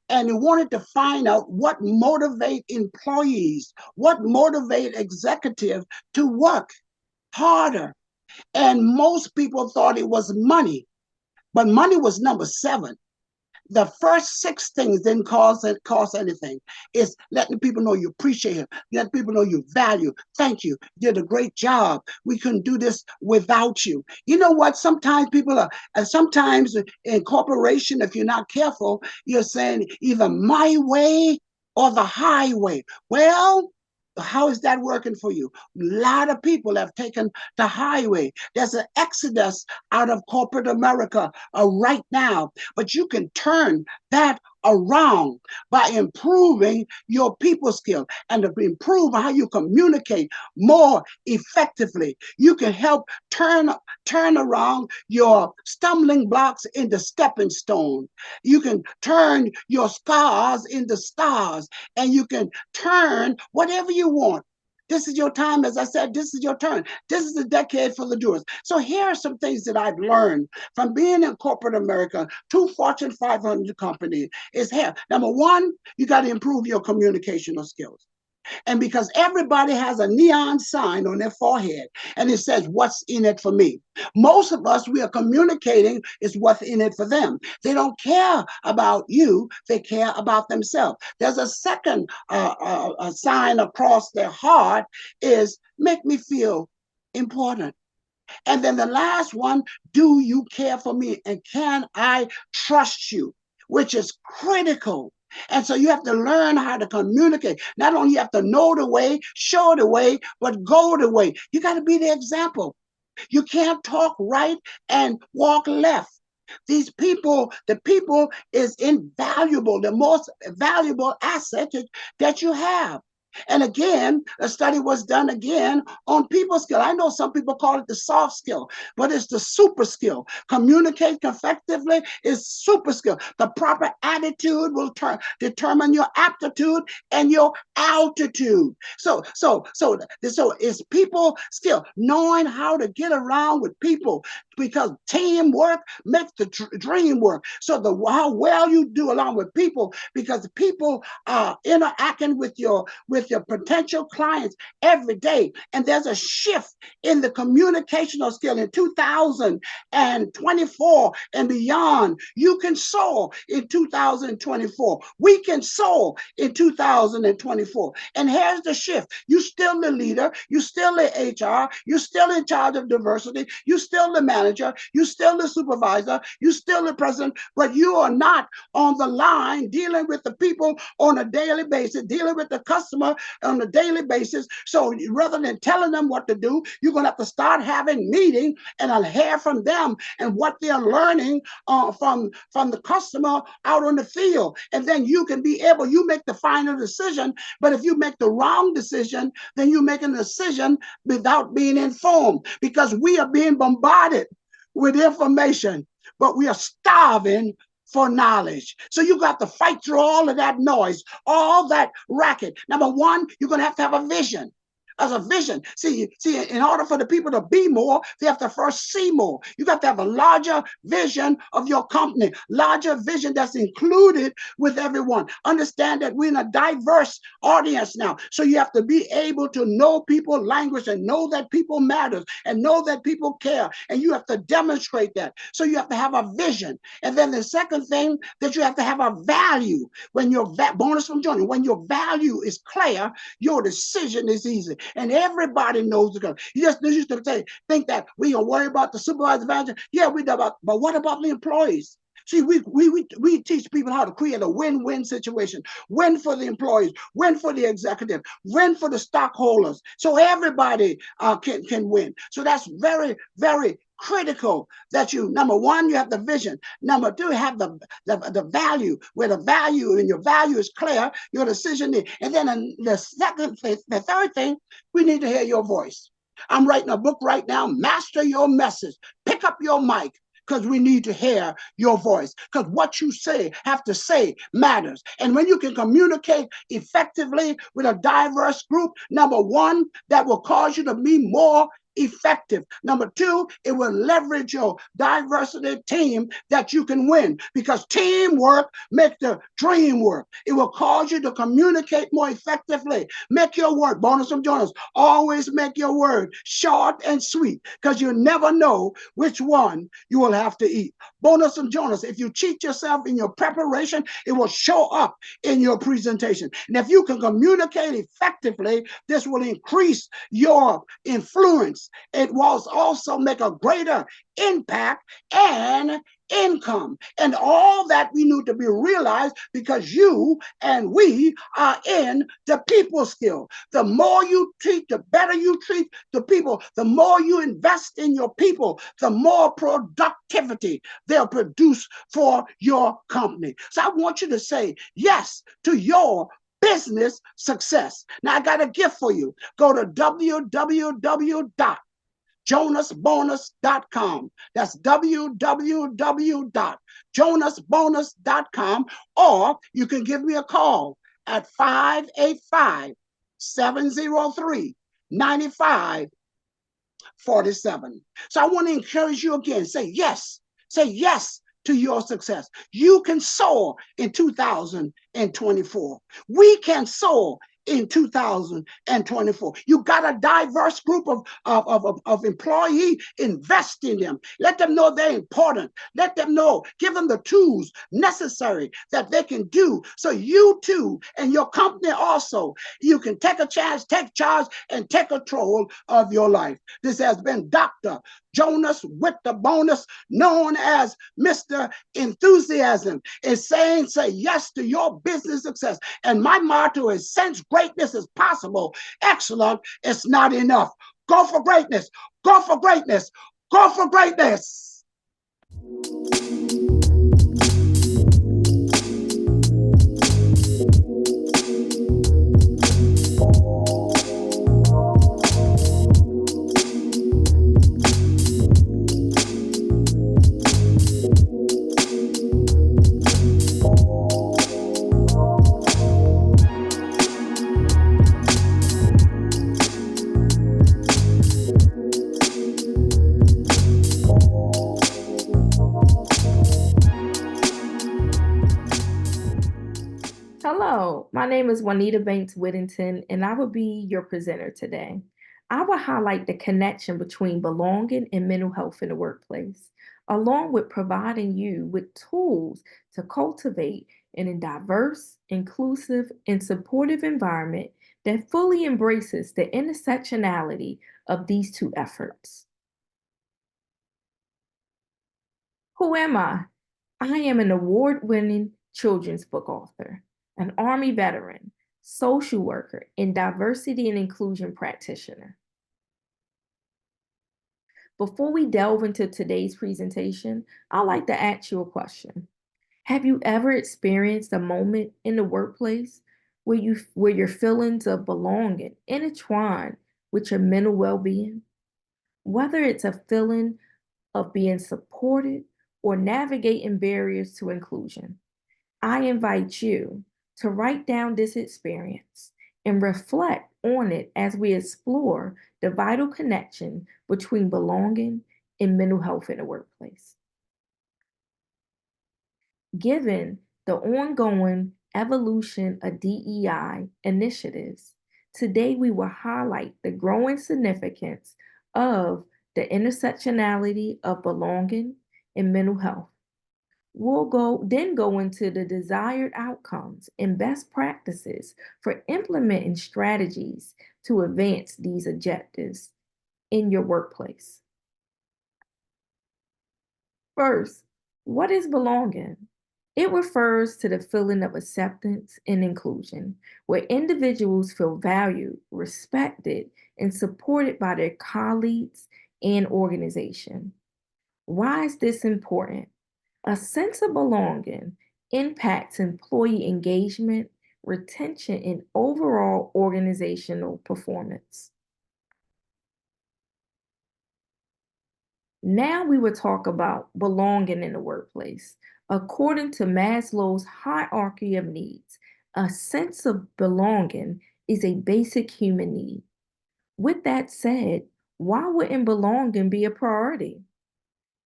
and it wanted to find out what motivate employees, what motivate executives to work harder. And most people thought it was money, but money was number 7. The first 6 things didn't cost anything. It's letting people know you appreciate him, letting people know you value. Thank you. You did a great job. We couldn't do this without you. You know what? Sometimes people are, and sometimes in corporation, if you're not careful, you're saying either my way or the highway. Well, how is that working for you? A lot of people have taken the highway. There's an exodus out of corporate America right now, but you can turn that around by improving your people skill and to improve how you communicate more effectively. You can help turn around your stumbling blocks into stepping stones. You can turn your scars into stars, and you can turn whatever you want. This is your time. As I said, this is your turn. This is the decade for the doers. So here are some things that I've learned from being in corporate America, 2 Fortune 500 companies, is here. Number one, you got to improve your communicational skills. And because everybody has a neon sign on their forehead and it says, what's in it for me? Most of us, we are communicating is what's in it for them. They don't care about you. They care about themselves. There's a second a sign across their heart is make me feel important. And then the last one, do you care for me? And can I trust you? Which is critical. And so you have to learn how to communicate. Not only you have to know the way, show the way, but go the way. You got to be the example. You can't talk right and walk left. These people, the people is invaluable, the most valuable asset that you have. And again, a study was done again on people skill. I know some people call it the soft skill, but it's the super skill. Communicate effectively is super skill. The proper attitude will determine your aptitude and your altitude. So it's people skill, knowing how to get around with people, because teamwork makes the dream work. So how well you do along with people, because people are interacting with your potential clients every day. And there's a shift in the communicational skill in 2024 and beyond. You can soar in 2024. We can soar in 2024. And here's the shift. You still the leader. You still the HR. You still in charge of diversity. You still the manager. You still the supervisor. You still the president, but you are not on the line dealing with the people on a daily basis, dealing with the customer on a daily basis. So rather than telling them what to do, you're going to have to start having meetings and I'll hear from them and what they're learning from the customer out on the field. And then you can be able, you make the final decision. But if you make the wrong decision, then you're making a decision without being informed, because we are being bombarded with information, but we are starving for knowledge. So you got to fight through all of that noise, all that racket. Number one, you're going to have a vision. As a vision. See, in order for the people to be more, they have to first see more. You got to have a larger vision of your company, larger vision that's included with everyone. Understand that we're in a diverse audience now. So you have to be able to know people's language and know that people matters and know that people care. And you have to demonstrate that. So you have to have a vision. And then the second thing, that you have to have a value. When your bonus from joining, when your value is clear, your decision is easy. And everybody knows it. You just used to think that we don't worry about the supervisor manager. Yeah, we do, but what about the employees? See, we teach people how to create a win-win situation. Win for the employees, win for the executive, win for the stockholders. So everybody can win. So that's very, very critical that you, number one, you have the vision. Number two, you have the value, where the value and your value is clear, your decision is. And then the third thing, we need to hear your voice. I'm writing a book right now, Master Your Message. Pick up your mic, because we need to hear your voice, because what you have to say matters. And when you can communicate effectively with a diverse group, number one, that will cause you to be more effective. Number two, it will leverage your diversity team that you can win, because teamwork makes the dream work. It will cause you to communicate more effectively. Make your word, bonus from Jonas, always make your word short and sweet, because you never know which one you will have to eat. Bonus from Jonas, if you cheat yourself in your preparation, it will show up in your presentation. And if you can communicate effectively, this will increase your influence. It will also make a greater impact and income. And all that we need to be realized, because you and we are in the people skill. The more you treat, the better you treat the people. The more you invest in your people, the more productivity they'll produce for your company. So I want you to say yes to your business success. Now I got a gift for you. Go to www.jonasbonus.com. That's www.jonasbonus.com, or you can give me a call at 585-703-9547. So I want to encourage you again. Say yes. Say yes to your success. You can soar in 2024. We can soar in 2024. You got a diverse group of employees. Invest in them. Let them know they're important. Let them know, give them the tools necessary that they can do, so you too and your company also, you can take a chance, take charge, and take control of your life. This has been Dr. Jonas with the bonus, known as Mr. Enthusiasm, is saying, say yes to your business success. And my motto is, since greatness is possible, excellent is not enough. Go for greatness. Go for greatness. Go for greatness. Hello, my name is Juanita Banks Whittington, and I will be your presenter today. I will highlight the connection between belonging and mental health in the workplace, along with providing you with tools to cultivate in a diverse, inclusive, and supportive environment that fully embraces the intersectionality of these two efforts. Who am I? I am an award-winning children's book author, an Army veteran, social worker, and diversity and inclusion practitioner. Before we delve into today's presentation, I'd like to ask you a question. Have you ever experienced a moment in the workplace where your feelings of belonging intertwine with your mental well-being? Whether it's a feeling of being supported or navigating barriers to inclusion, I invite you to write down this experience and reflect on it as we explore the vital connection between belonging and mental health in the workplace. Given the ongoing evolution of DEI initiatives, today we will highlight the growing significance of the intersectionality of belonging and mental health. We'll then go into the desired outcomes and best practices for implementing strategies to advance these objectives in your workplace. First, what is belonging? It refers to the feeling of acceptance and inclusion, where individuals feel valued, respected, and supported by their colleagues and organization. Why is this important? A sense of belonging impacts employee engagement, retention, and overall organizational performance. Now we will talk about belonging in the workplace. According to Maslow's hierarchy of needs, a sense of belonging is a basic human need. With that said, Why wouldn't belonging be a priority?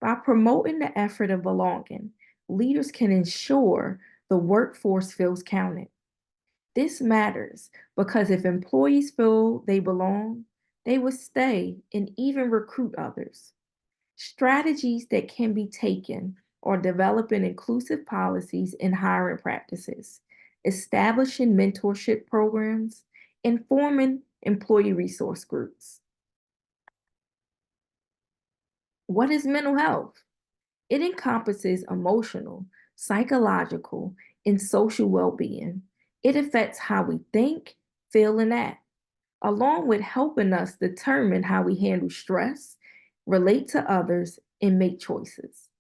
By promoting the effort of belonging, leaders can ensure the workforce feels counted. This matters because if employees feel they belong, they will stay and even recruit others. Strategies that can be taken are developing inclusive policies and hiring practices, establishing mentorship programs, and forming employee resource groups. What is mental health? It encompasses emotional, psychological, and social well-being. It affects how we think, feel, and act, along with helping us determine how we handle stress, relate to others, and make choices.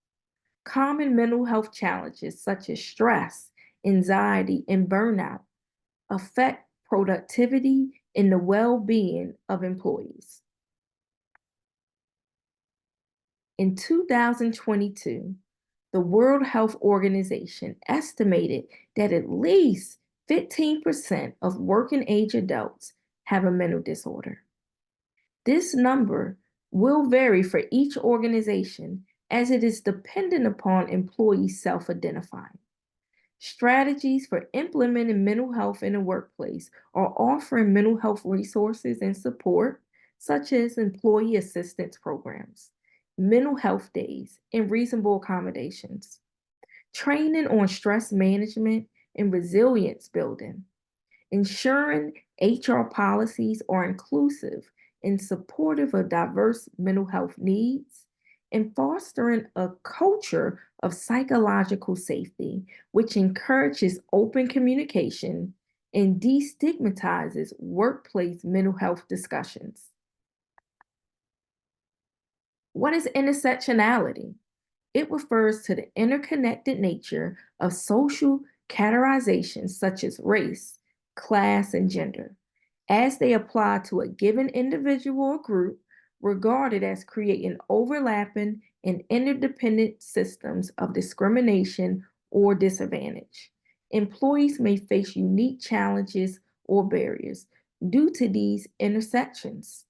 Common mental health challenges such as stress, anxiety, and burnout affect productivity and the well-being of employees. In 2022, the World Health Organization estimated that at least 15% of working age adults have a mental disorder. This number will vary for each organization as it is dependent upon employees self-identifying. Strategies for implementing mental health in the workplace are offering mental health resources and support, such as employee assistance programs, mental health days, and reasonable accommodations, training on stress management and resilience building, ensuring HR policies are inclusive and supportive of diverse mental health needs, and fostering a culture of psychological safety, which encourages open communication and destigmatizes workplace mental health discussions. What is intersectionality? It refers to the interconnected nature of social categorizations such as race, class, and gender, as they apply to a given individual or group, regarded as creating overlapping and interdependent systems of discrimination or disadvantage. Employees may face unique challenges or barriers due to these intersections.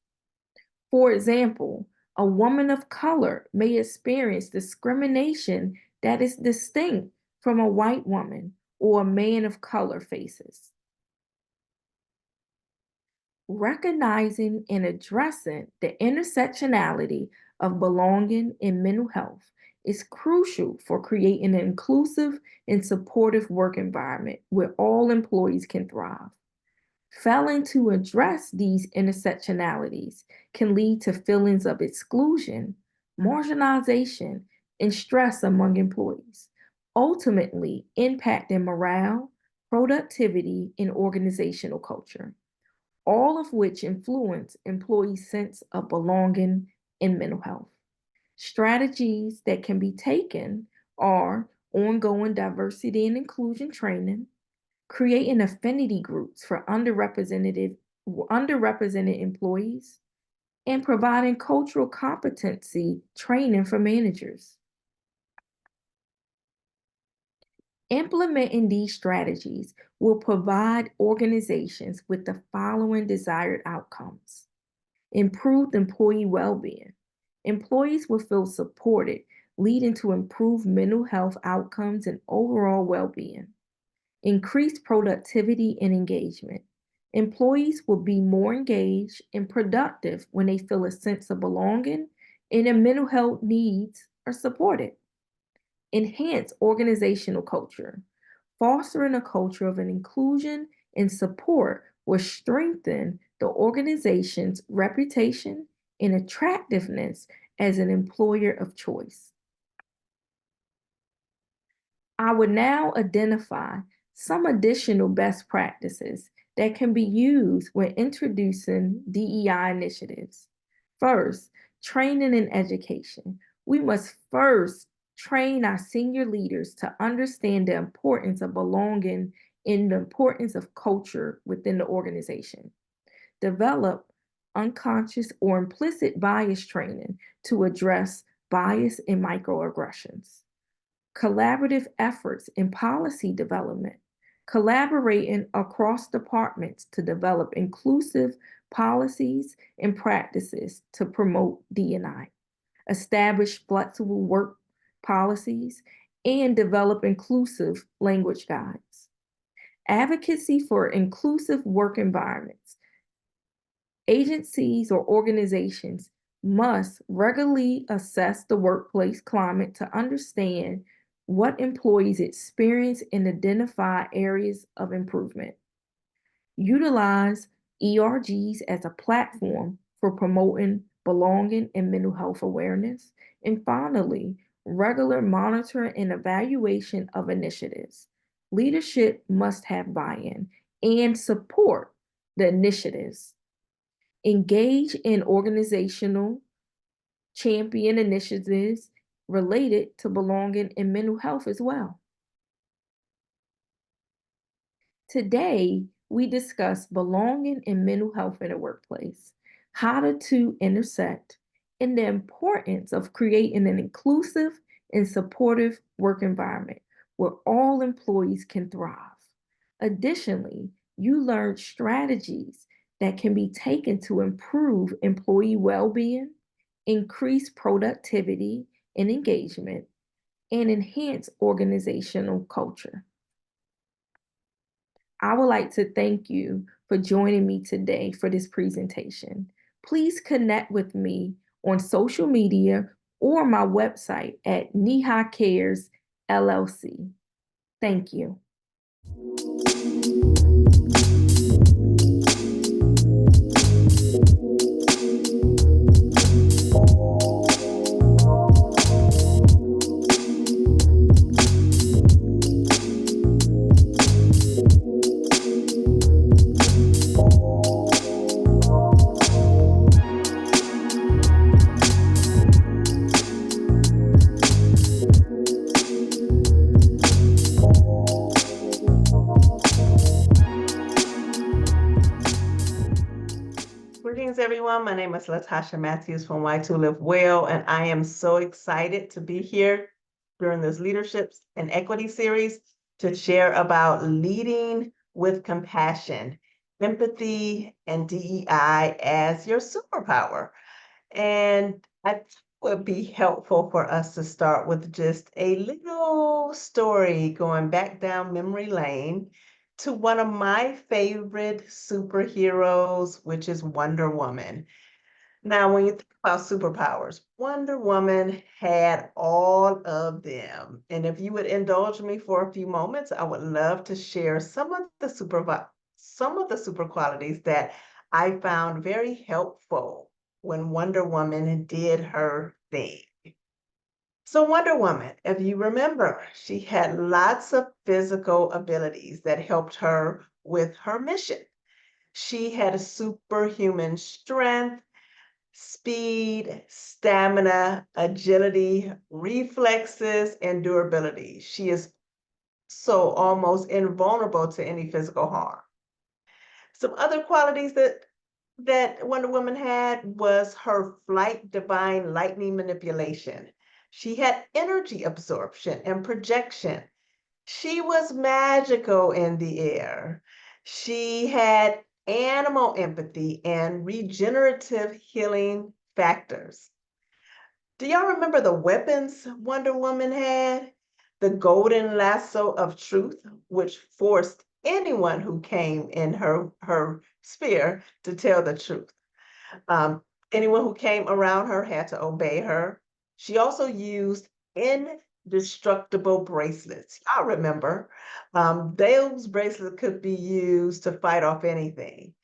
For example, a woman of color may experience discrimination that is distinct from a white woman or a man of color faces. Recognizing and addressing the intersectionality of belonging in mental health is crucial for creating an inclusive and supportive work environment where all employees can thrive. Failing to address these intersectionalities can lead to feelings of exclusion, marginalization, and stress among employees, ultimately impacting morale, productivity, and organizational culture, all of which influence employees' sense of belonging in mental health. Strategies that can be taken are ongoing diversity and inclusion training, creating affinity groups for underrepresented employees, and providing cultural competency training for managers. Implementing these strategies will provide organizations with the following desired outcomes: improved employee well-being. Employees will feel supported, leading to improved mental health outcomes and overall well-being. Increased productivity and engagement. Employees will be more engaged and productive when they feel a sense of belonging and their mental health needs are supported. Enhance organizational culture. Fostering a culture of an inclusion and support will strengthen the organization's reputation and attractiveness as an employer of choice. I would now identify some additional best practices that can be used when introducing DEI initiatives. First, training and education. We must first train our senior leaders to understand the importance of belonging and the importance of culture within the organization. Develop unconscious or implicit bias training to address bias and microaggressions. Collaborative efforts in policy development, collaborating across departments to develop inclusive policies, and practices to promote D&I, establish flexible work policies, and develop inclusive language guides. Advocacy for inclusive work environments. Agencies or organizations must regularly assess the workplace climate to understand what employees experience and identify areas of improvement. Utilize ERGs as a platform for promoting belonging and mental health awareness. And finally, regular monitoring and evaluation of initiatives. Leadership must have buy-in and support the initiatives. Engage in organizational champion initiatives related to belonging and mental health as well. Today, we discuss belonging and mental health in the workplace, how the two intersect, and the importance of creating an inclusive and supportive work environment where all employees can thrive. Additionally, you learn strategies that can be taken to improve employee well-being, increase productivity and engagement, and enhance organizational culture. I would like to thank you for joining me today for this presentation. Please connect with me on social media or my website at Neha Cares LLC. Thank you. Greetings, everyone. My name is Latasha Matthews from Y2 Live Well, and I am so excited to be here during this Leadership and Equity series to share about leading with compassion, empathy, and DEI as your superpower. And I think it would be helpful for us to start with just a little story going back down memory lane to one of my favorite superheroes, which is Wonder Woman. Now, when you think about superpowers, Wonder Woman had all of them. And if you would indulge me for a few moments, I would love to share some of the super qualities that I found very helpful when Wonder Woman did her thing. So Wonder Woman, if you remember, she had lots of physical abilities that helped her with her mission. She had a superhuman strength, speed, stamina, agility, reflexes, and durability. She is so almost invulnerable to any physical harm. Some other qualities that Wonder Woman had was her flight divine lightning manipulation. She had energy absorption and projection. She was magical in the air. She had animal empathy and regenerative healing factors. Do y'all remember the weapons Wonder Woman had? The golden lasso of truth, which forced anyone who came in her sphere to tell the truth. Anyone who came around her had to obey her. She also used indestructible bracelets. Y'all remember, those bracelets could be used to fight off anything.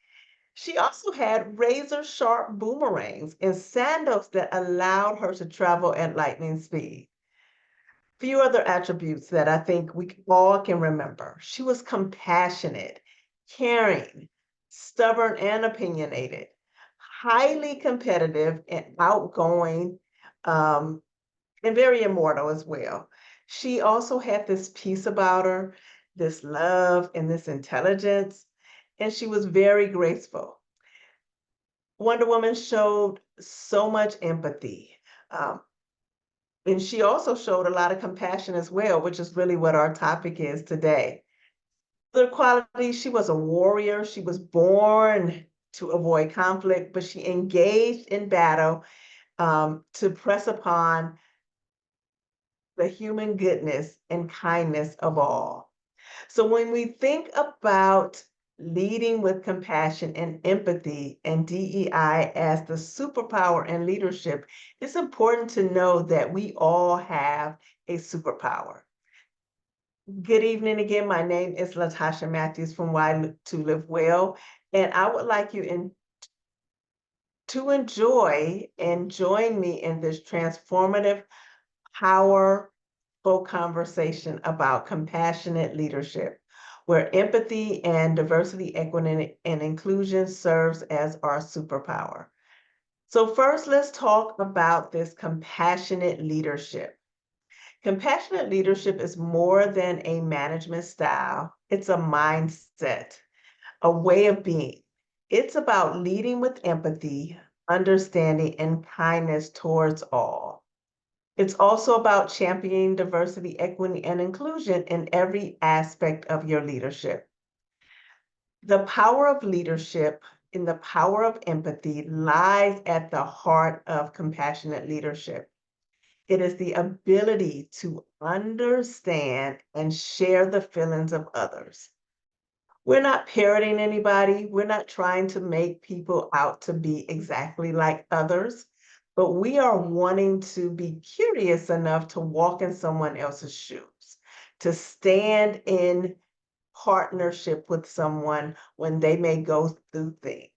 She also had razor sharp boomerangs and sandals that allowed her to travel at lightning speed. Few other attributes that I think we all can remember. She was compassionate, caring, stubborn and opinionated, highly competitive and outgoing, and very immortal as well. She also had this peace about her, this love and this intelligence, and she was very graceful. Wonder Woman showed so much empathy. And she also showed a lot of compassion as well, which is really what our topic is today. The quality, she was a warrior. She was born to avoid conflict, but she engaged in battle to press upon the human goodness and kindness of all. So when we think about leading with compassion and empathy and DEI as the superpower in leadership, it's important to know that we all have a superpower. Good evening again. My name is Latasha Matthews from Why to Live Well, and I would like you to enjoy and join me in this transformative, powerful conversation about compassionate leadership, where empathy and diversity, equity, and inclusion serves as our superpower. So first, let's talk about this compassionate leadership. Compassionate leadership is more than a management style. It's a mindset, a way of being. It's about leading with empathy, understanding, and kindness towards all. It's also about championing diversity, equity, and inclusion in every aspect of your leadership. The power of leadership and the power of empathy lies at the heart of compassionate leadership. It is the ability to understand and share the feelings of others. We're not parroting anybody. We're not trying to make people out to be exactly like others, but we are wanting to be curious enough to walk in someone else's shoes, to stand in partnership with someone when they may go through things.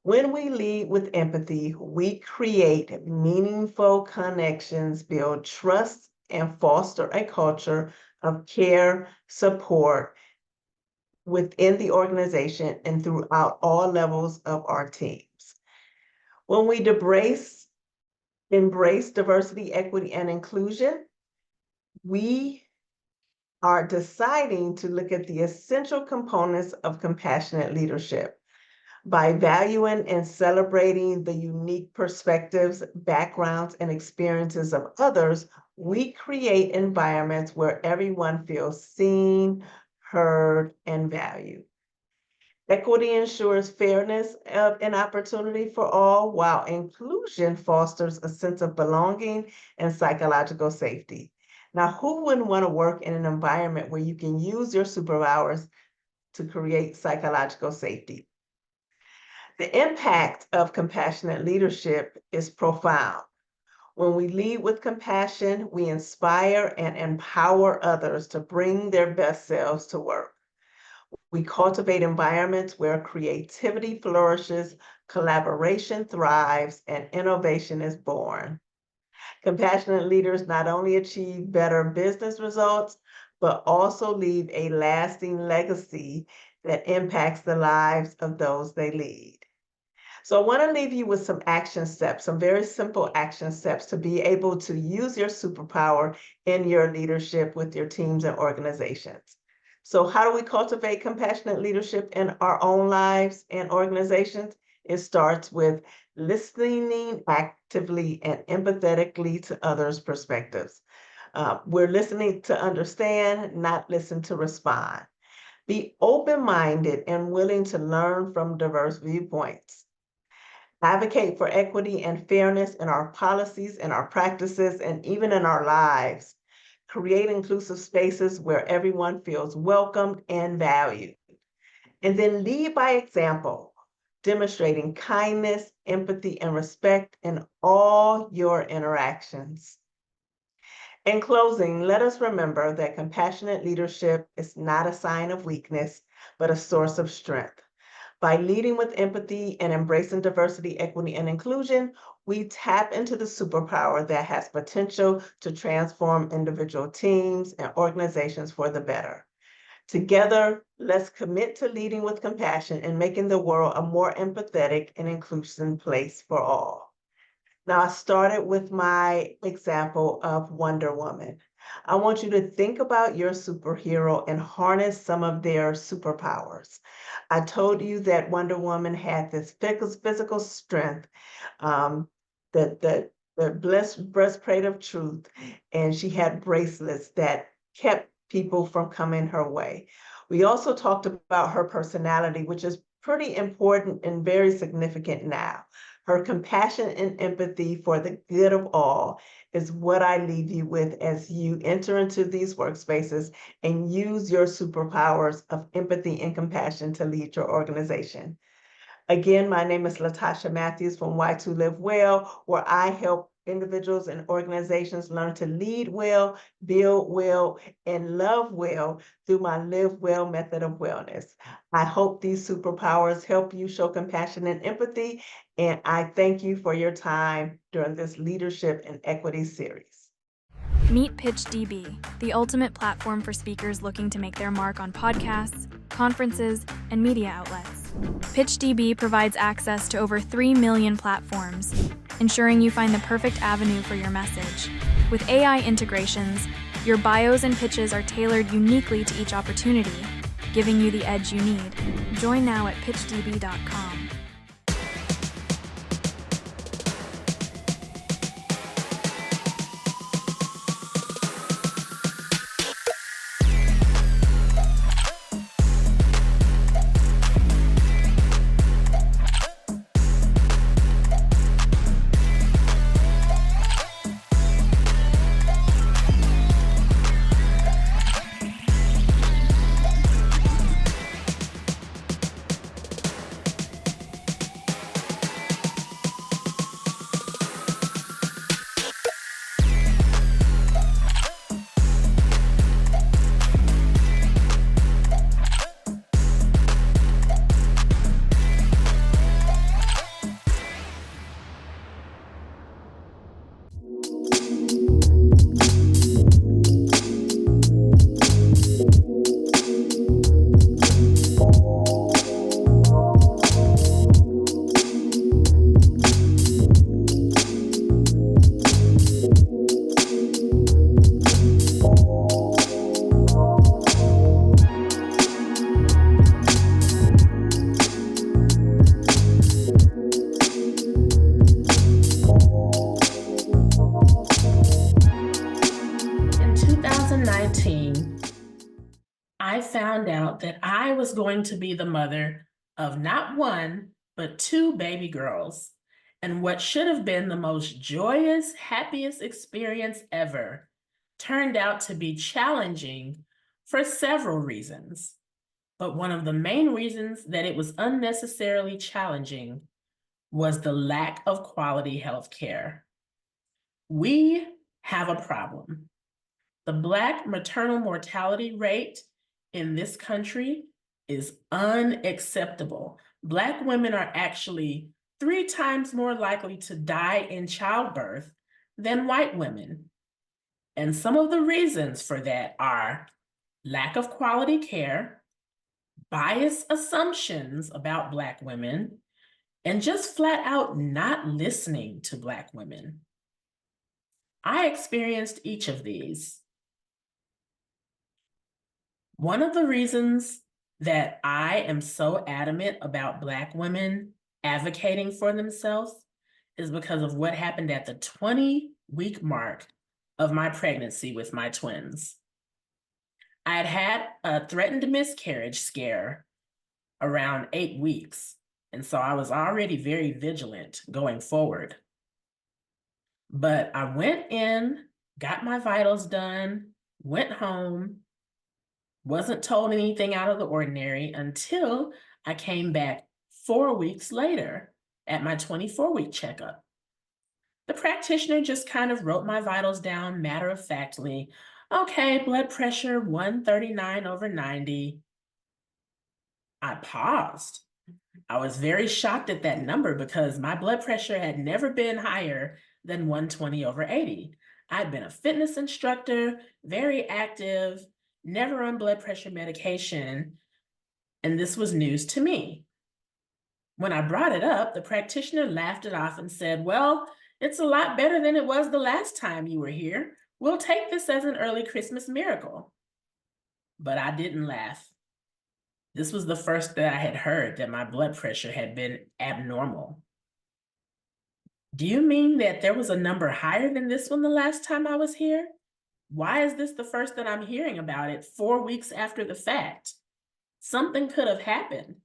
When we lead with empathy, we create meaningful connections, build trust, and foster a culture of care, support within the organization and throughout all levels of our teams. When we embrace diversity, equity, and inclusion, we are deciding to look at the essential components of compassionate leadership. By valuing and celebrating the unique perspectives, backgrounds, and experiences of others, we create environments where everyone feels seen, heard, and valued. Equity ensures fairness and opportunity for all, while inclusion fosters a sense of belonging and psychological safety. Now, who wouldn't want to work in an environment where you can use your superpowers to create psychological safety? The impact of compassionate leadership is profound. When we lead with compassion, we inspire and empower others to bring their best selves to work. We cultivate environments where creativity flourishes, collaboration thrives, and innovation is born. Compassionate leaders not only achieve better business results, but also leave a lasting legacy that impacts the lives of those they lead. So I want to leave you with some action steps, some very simple action steps to be able to use your superpower in your leadership with your teams and organizations. So how do we cultivate compassionate leadership in our own lives and organizations? It starts with listening actively and empathetically to others' perspectives. We're listening to understand, not listen to respond. Be open-minded and willing to learn from diverse viewpoints. Advocate for equity and fairness in our policies, in our practices, and even in our lives. Create inclusive spaces where everyone feels welcomed and valued. And then lead by example, demonstrating kindness, empathy, and respect in all your interactions. In closing, let us remember that compassionate leadership is not a sign of weakness, but a source of strength. By leading with empathy and embracing diversity, equity, and inclusion, we tap into the superpower that has potential to transform individual teams and organizations for the better. Together, let's commit to leading with compassion and making the world a more empathetic and inclusive place for all. Now, I started with my example of Wonder Woman. I want you to think about your superhero and harness some of their superpowers. I told you that Wonder Woman had this physical strength, the breastplate of truth, and she had bracelets that kept people from coming her way. We also talked about her personality, which is pretty important and very significant now. Her compassion and empathy for the good of all is what I leave you with as you enter into these workspaces and use your superpowers of empathy and compassion to lead your organization. Again, my name is Latasha Matthews from Y2 Live Well, where I help individuals and organizations learn to lead well, build well, and love well through my Live Well method of wellness. I hope these superpowers help you show compassion and empathy, and I thank you for your time during this Leadership and Equity series. Meet PitchDB, the ultimate platform for speakers looking to make their mark on podcasts, conferences, and media outlets. PitchDB provides access to over 3 million platforms, ensuring you find the perfect avenue for your message. With AI integrations, your bios and pitches are tailored uniquely to each opportunity, giving you the edge you need. Join now at pitchdb.com. I found out that I was going to be the mother of not one, but 2 baby girls. And what should have been the most joyous, happiest experience ever turned out to be challenging for several reasons. But one of the main reasons that it was unnecessarily challenging was the lack of quality health care. We have a problem. The Black maternal mortality rate in this country is unacceptable. Black women are actually 3 times more likely to die in childbirth than white women. And some of the reasons for that are lack of quality care, biased assumptions about Black women, and just flat out not listening to Black women. I experienced each of these. One of the reasons that I am so adamant about Black women advocating for themselves is because of what happened at the 20-week mark of my pregnancy with my twins. I had had a threatened miscarriage scare around 8 weeks, and so I was already very vigilant going forward. But I went in, got my vitals done, went home, wasn't told anything out of the ordinary until I came back 4 weeks later at my 24-week checkup. The practitioner just kind of wrote my vitals down matter-of-factly. Okay, blood pressure 139/90. I paused. I was very shocked at that number because my blood pressure had never been higher than 120/80. I'd been a fitness instructor, very active, never on blood pressure medication, and this was news to me. When I brought it up, the practitioner laughed it off and said, "Well, it's a lot better than it was the last time you were here. We'll take this as an early Christmas miracle." But I didn't laugh. This was the first that I had heard that my blood pressure had been abnormal. "Do you mean that there was a number higher than this one the last time I was here? Why is this the first that I'm hearing about it 4 weeks after the fact? Something could have happened."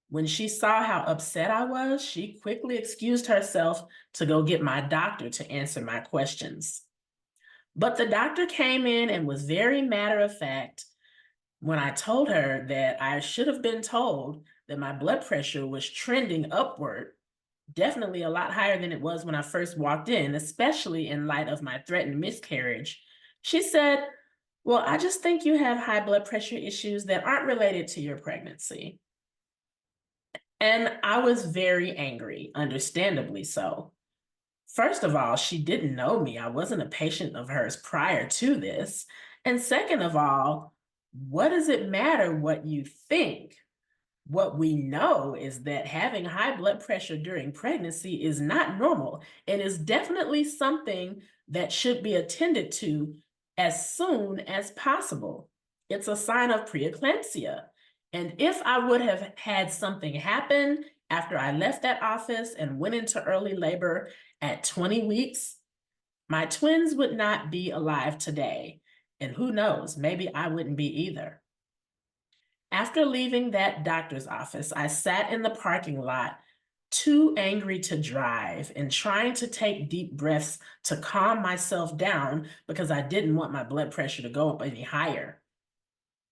When she saw how upset I was, she quickly excused herself to go get my doctor to answer my questions. But the doctor came in and was very matter of fact when I told her that I should have been told that my blood pressure was trending upward, definitely a lot higher than it was when I first walked in, especially in light of my threatened miscarriage. She said, "Well, I just think you have high blood pressure issues that aren't related to your pregnancy." And I was very angry, understandably so. First of all, she didn't know me. I wasn't a patient of hers prior to this. And second of all, what does it matter what you think? What we know is that having high blood pressure during pregnancy is not normal and is definitely something that should be attended to as soon as possible. It's a sign of preeclampsia. And if I would have had something happen after I left that office and went into early labor at 20 weeks, my twins would not be alive today. And who knows, maybe I wouldn't be either. After leaving that doctor's office, I sat in the parking lot, too angry to drive and trying to take deep breaths to calm myself down because I didn't want my blood pressure to go up any higher.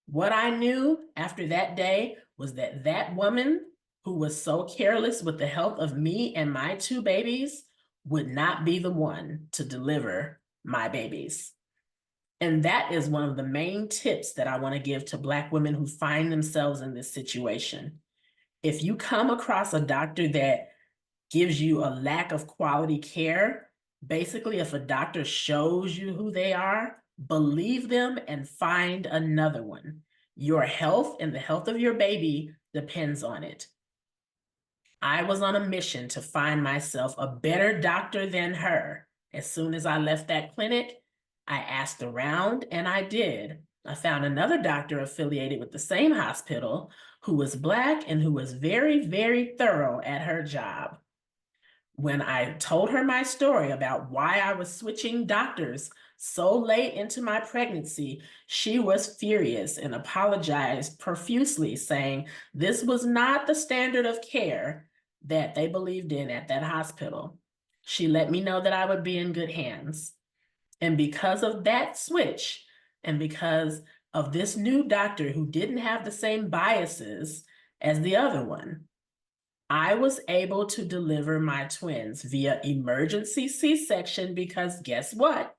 What I knew after that day was that that woman who was so careless with the health of me and my two babies would not be the one to deliver my babies. And that is one of the main tips that I want to give to Black women who find themselves in this situation. If you come across a doctor that gives you a lack of quality care, basically if a doctor shows you who they are, believe them and find another one. Your health and the health of your baby depends on it. I was on a mission to find myself a better doctor than her. As soon as I left that clinic, I asked around, and I did. I found another doctor affiliated with the same hospital who was Black and who was very, very thorough at her job. When I told her my story about why I was switching doctors so late into my pregnancy, she was furious and apologized profusely, saying this was not the standard of care that they believed in at that hospital. She let me know that I would be in good hands. And because of that switch, and because of this new doctor who didn't have the same biases as the other one, I was able to deliver my twins via emergency C-section because guess what?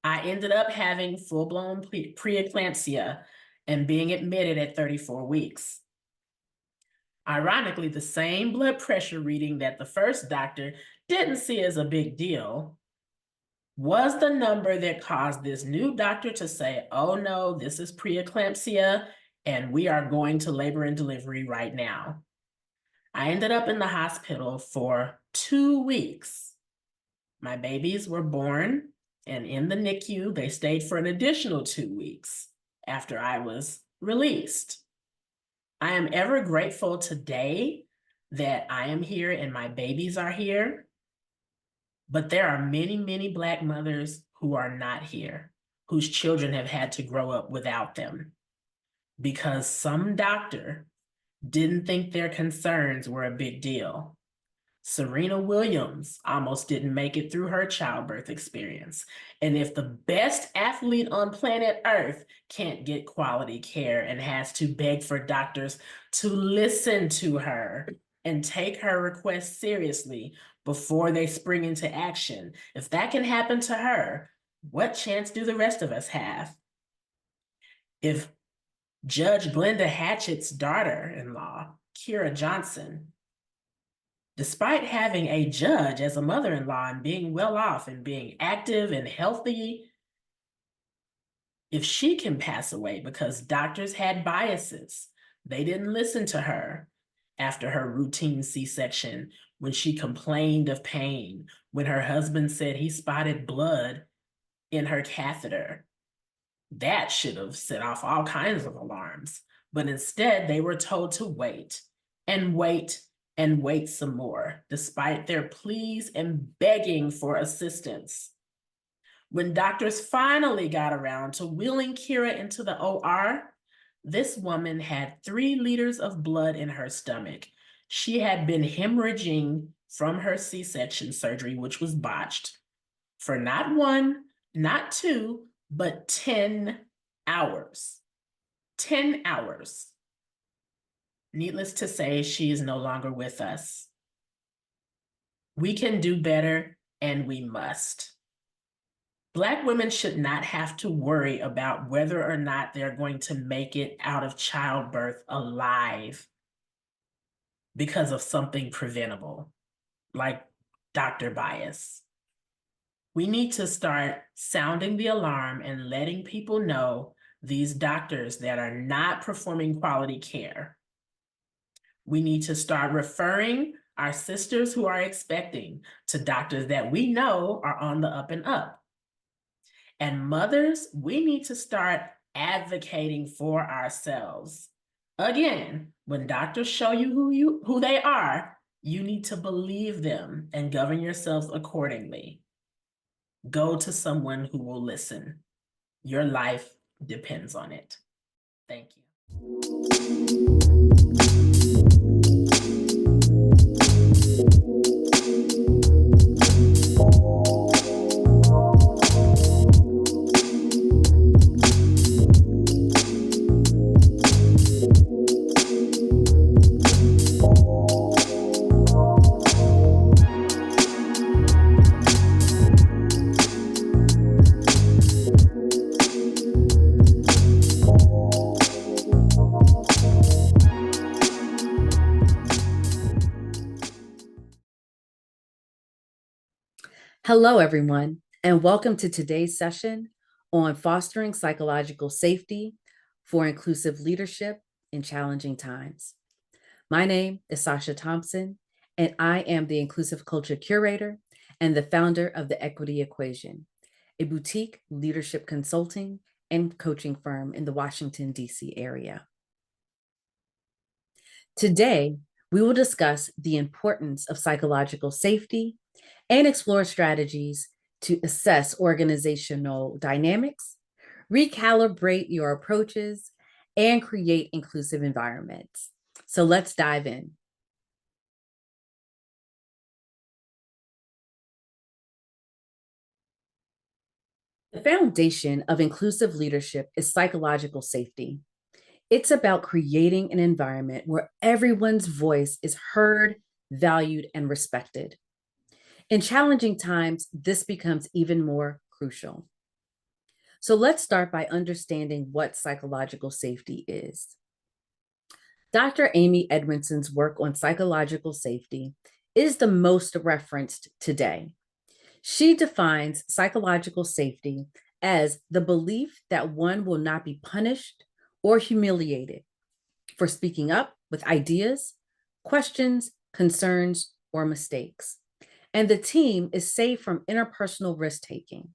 I ended up having full-blown preeclampsia and being admitted at 34 weeks. Ironically, the same blood pressure reading that the first doctor didn't see as a big deal was the number that caused this new doctor to say, oh no, this is preeclampsia and we are going to labor and delivery right now. I ended up in the hospital for 2 weeks. My babies were born, and in the NICU, they stayed for an additional 2 weeks after I was released. I am ever grateful today that I am here and my babies are here, but there are many, many Black mothers who are not here, whose children have had to grow up without them because some doctor didn't think their concerns were a big deal. Serena Williams almost didn't make it through her childbirth experience. And if the best athlete on planet Earth can't get quality care and has to beg for doctors to listen to her and take her requests seriously before they spring into action, if that can happen to her, what chance do the rest of us have? If Judge Glenda Hatchett's daughter-in-law, Kira Johnson, despite having a judge as a mother-in-law and being well off and being active and healthy, if she can pass away because doctors had biases, they didn't listen to her after her routine C-section, when she complained of pain, when her husband said he spotted blood in her catheter, that should have set off all kinds of alarms. But instead, they were told to wait and wait and wait some more, despite their pleas and begging for assistance. When doctors finally got around to wheeling Kira into the OR, This woman had 3 liters of blood in her stomach. She had been hemorrhaging from her C-section surgery, which was botched, for not 1, not 2, but 10 hours. 10 hours. Needless to say, she is no longer with us. We can do better, and we must. Black women should not have to worry about whether or not they're going to make it out of childbirth alive because of something preventable, like doctor bias. We need to start sounding the alarm and letting people know these doctors that are not performing quality care. We need to start referring our sisters who are expecting to doctors that we know are on the up and up. And mothers, we need to start advocating for ourselves. Again, when doctors show you who they are, you need to believe them and govern yourselves accordingly. Go to someone who will listen. Your life depends on it. Thank you. Hello, everyone, and welcome to today's session on fostering psychological safety for inclusive leadership in challenging times. My name is Sasha Thompson, and I am the Inclusive Culture Curator and the founder of the Equity Equation, a boutique leadership consulting and coaching firm in the Washington, D.C. area. Today, we will discuss the importance of psychological safety and explore strategies to assess organizational dynamics, recalibrate your approaches, and create inclusive environments. So let's dive in. The foundation of inclusive leadership is psychological safety. It's about creating an environment where everyone's voice is heard, valued, and respected. In challenging times, this becomes even more crucial. So let's start by understanding what psychological safety is. Dr. Amy Edmondson's work on psychological safety is the most referenced today. She defines psychological safety as the belief that one will not be punished or humiliated for speaking up with ideas, questions, concerns, or mistakes. And the team is safe from interpersonal risk-taking.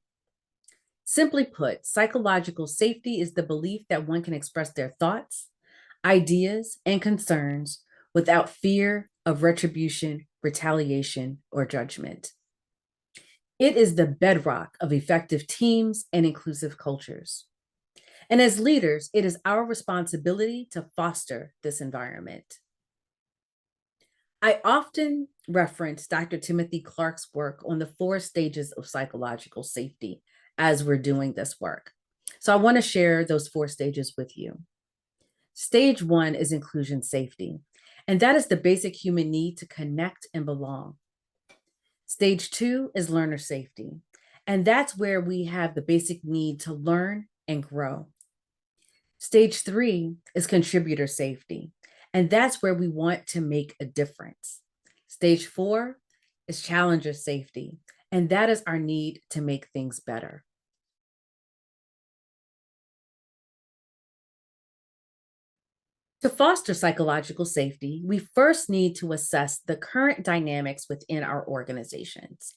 Simply put, psychological safety is the belief that one can express their thoughts, ideas, and concerns without fear of retribution, retaliation, or judgment. It is the bedrock of effective teams and inclusive cultures. And as leaders, it is our responsibility to foster this environment. I often reference Dr. Timothy Clark's work on the 4 stages of psychological safety as we're doing this work. So I want to share those 4 stages with you. Stage 1 is inclusion safety, and that is the basic human need to connect and belong. Stage 2 is learner safety, and that's where we have the basic need to learn and grow. Stage 3 is contributor safety, and that's where we want to make a difference. Stage 4 is challenger safety, and that is our need to make things better. To foster psychological safety, we first need to assess the current dynamics within our organizations.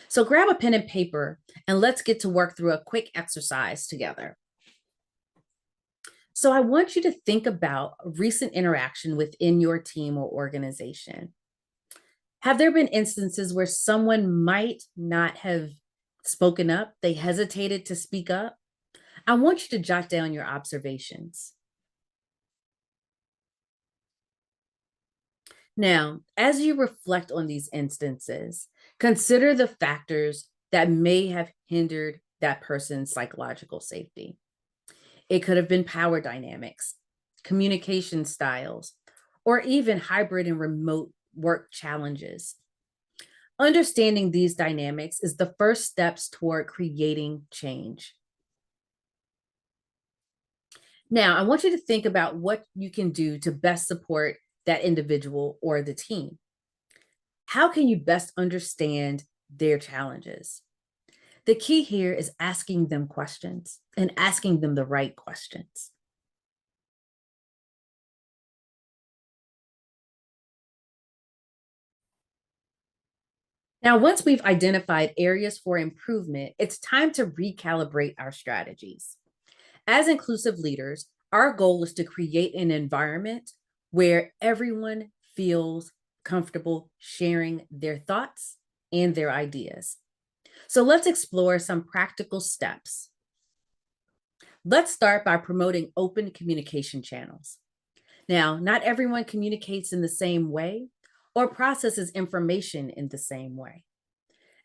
So grab a pen and paper, and let's get to work through a quick exercise together. So I want you to think about a recent interaction within your team or organization. Have there been instances where someone might not have spoken up? They hesitated to speak up? I want you to jot down your observations. Now, as you reflect on these instances, consider the factors that may have hindered that person's psychological safety. It could have been power dynamics, communication styles, or even hybrid and remote work challenges. Understanding these dynamics is the first steps toward creating change. Now, I want you to think about what you can do to best support that individual or the team. How can you best understand their challenges? The key here is asking them questions and asking them the right questions. Now, once we've identified areas for improvement, it's time to recalibrate our strategies. As inclusive leaders, our goal is to create an environment where everyone feels comfortable sharing their thoughts and their ideas. So let's explore some practical steps. Let's start by promoting open communication channels. Now, not everyone communicates in the same way or processes information in the same way.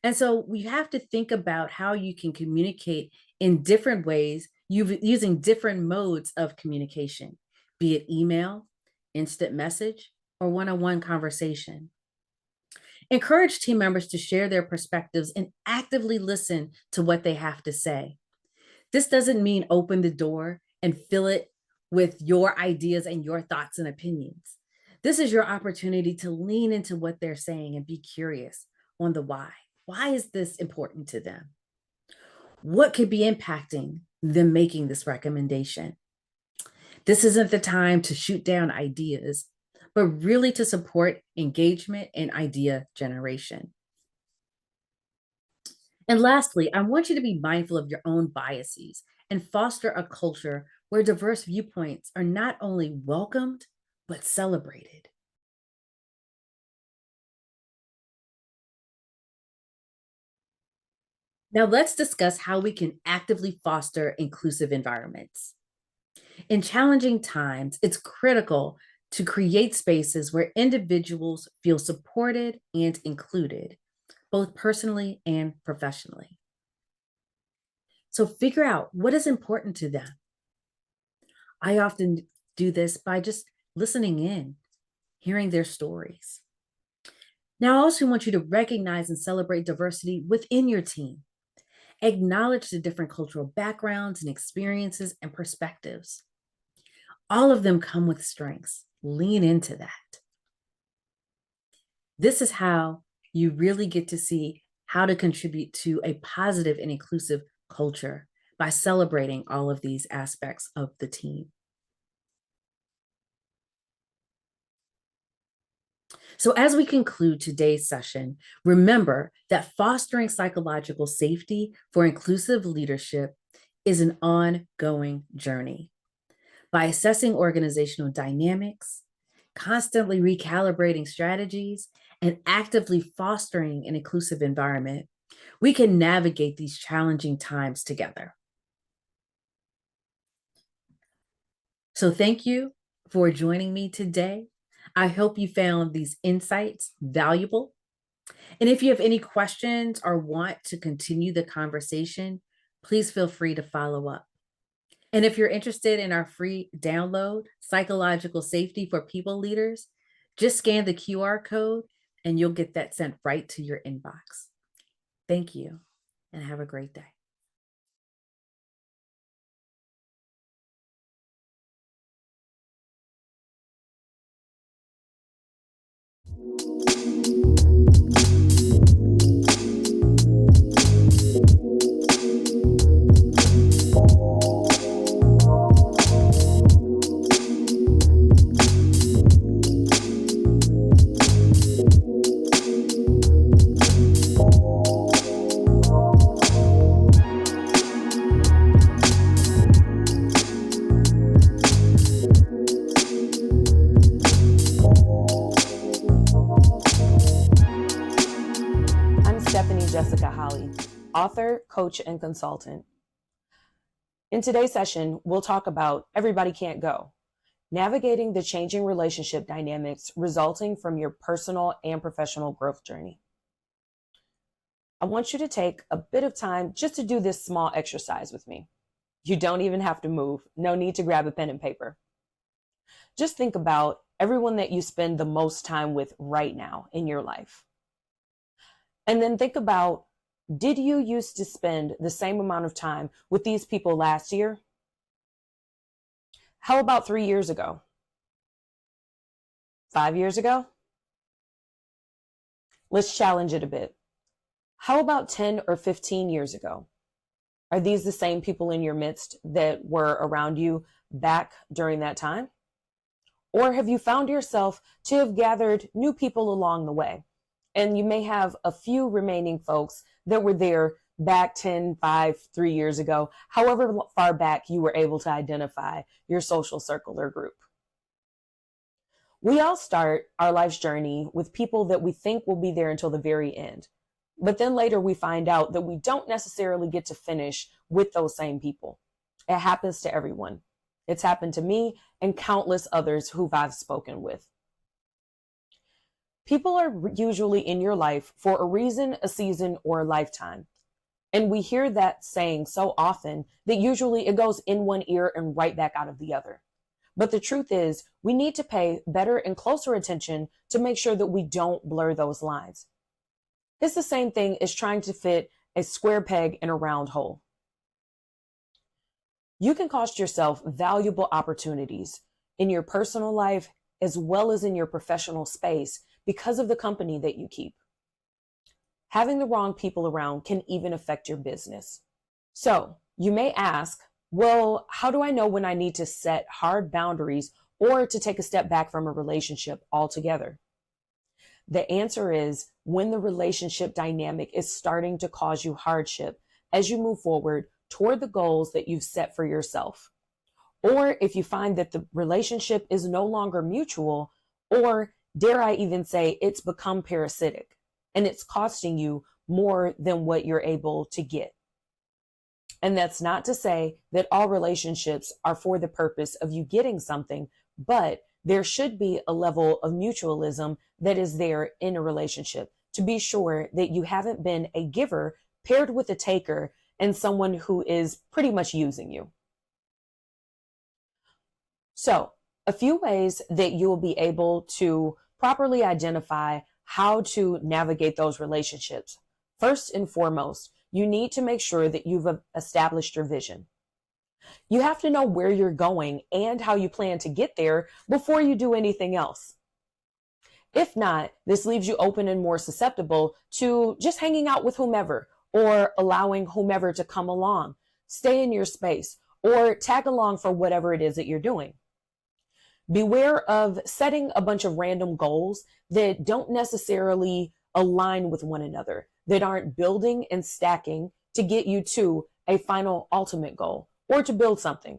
And so we have to think about how you can communicate in different ways using different modes of communication, be it email, instant message, or one-on-one conversation. Encourage team members to share their perspectives and actively listen to what they have to say. This doesn't mean open the door and fill it with your ideas and your thoughts and opinions. This is your opportunity to lean into what they're saying and be curious on the why. Why is this important to them? What could be impacting them making this recommendation? This isn't the time to shoot down ideas, but really to support engagement and idea generation. And lastly, I want you to be mindful of your own biases and foster a culture where diverse viewpoints are not only welcomed, but celebrated. Now let's discuss how we can actively foster inclusive environments. In challenging times, it's critical to create spaces where individuals feel supported and included, both personally and professionally. So figure out what is important to them. I often do this by just listening in, hearing their stories. Now, I also want you to recognize and celebrate diversity within your team. Acknowledge the different cultural backgrounds and experiences and perspectives. All of them come with strengths. Lean into that. This is how you really get to see how to contribute to a positive and inclusive culture by celebrating all of these aspects of the team. So as we conclude today's session, remember that fostering psychological safety for inclusive leadership is an ongoing journey. By assessing organizational dynamics, constantly recalibrating strategies, and actively fostering an inclusive environment, we can navigate these challenging times together. So thank you for joining me today. I hope you found these insights valuable. And if you have any questions or want to continue the conversation, please feel free to follow up. And if you're interested in our free download, Psychological Safety for People Leaders, just scan the QR code and you'll get that sent right to your inbox. Thank you and have a great day. Author, coach, and consultant. In today's session, we'll talk about everybody can't go. navigating the changing relationship dynamics resulting from your personal and professional growth journey. I want you to take a bit of time just to do this small exercise with me. You don't even have to move. No need to grab a pen and paper. Just think about everyone that you spend the most time with right now in your life. And then think about, did you used to spend the same amount of time with these people last year? How about 3 years ago? 5 years ago? Let's challenge it a bit. How about 10 or 15 years ago? Are these the same people in your midst that were around you back during that time? Or have you found yourself to have gathered new people along the way? And you may have a few remaining folks that were there back 10, 5, 3 years ago, however far back you were able to identify your social circle or group. We all start our life's journey with people that we think will be there until the very end. But then later we find out that we don't necessarily get to finish with those same people. It happens to everyone. It's happened to me and countless others who I've spoken with. People are usually in your life for a reason, a season, or a lifetime. And we hear that saying so often that usually it goes in one ear and right back out of the other. But the truth is, we need to pay better and closer attention to make sure that we don't blur those lines. It's the same thing as trying to fit a square peg in a round hole. You can cost yourself valuable opportunities in your personal life as well as in your professional space because of the company that you keep. Having the wrong people around can even affect your business. So you may ask, well, how do I know when I need to set hard boundaries or to take a step back from a relationship altogether? The answer is when the relationship dynamic is starting to cause you hardship as you move forward toward the goals that you've set for yourself. Or if you find that the relationship is no longer mutual, or dare I even say it's become parasitic and it's costing you more than what you're able to get. And that's not to say that all relationships are for the purpose of you getting something, but there should be a level of mutualism that is there in a relationship to be sure that you haven't been a giver paired with a taker and someone who is pretty much using you. So, a few ways that you'll be able to properly identify how to navigate those relationships. First and foremost, you need to make sure that you've established your vision. You have to know where you're going and how you plan to get there before you do anything else. If not, this leaves you open and more susceptible to just hanging out with whomever or allowing whomever to come along, stay in your space, or tag along for whatever it is that you're doing. Beware of setting a bunch of random goals that don't necessarily align with one another, that aren't building and stacking to get you to a final ultimate goal or to build something.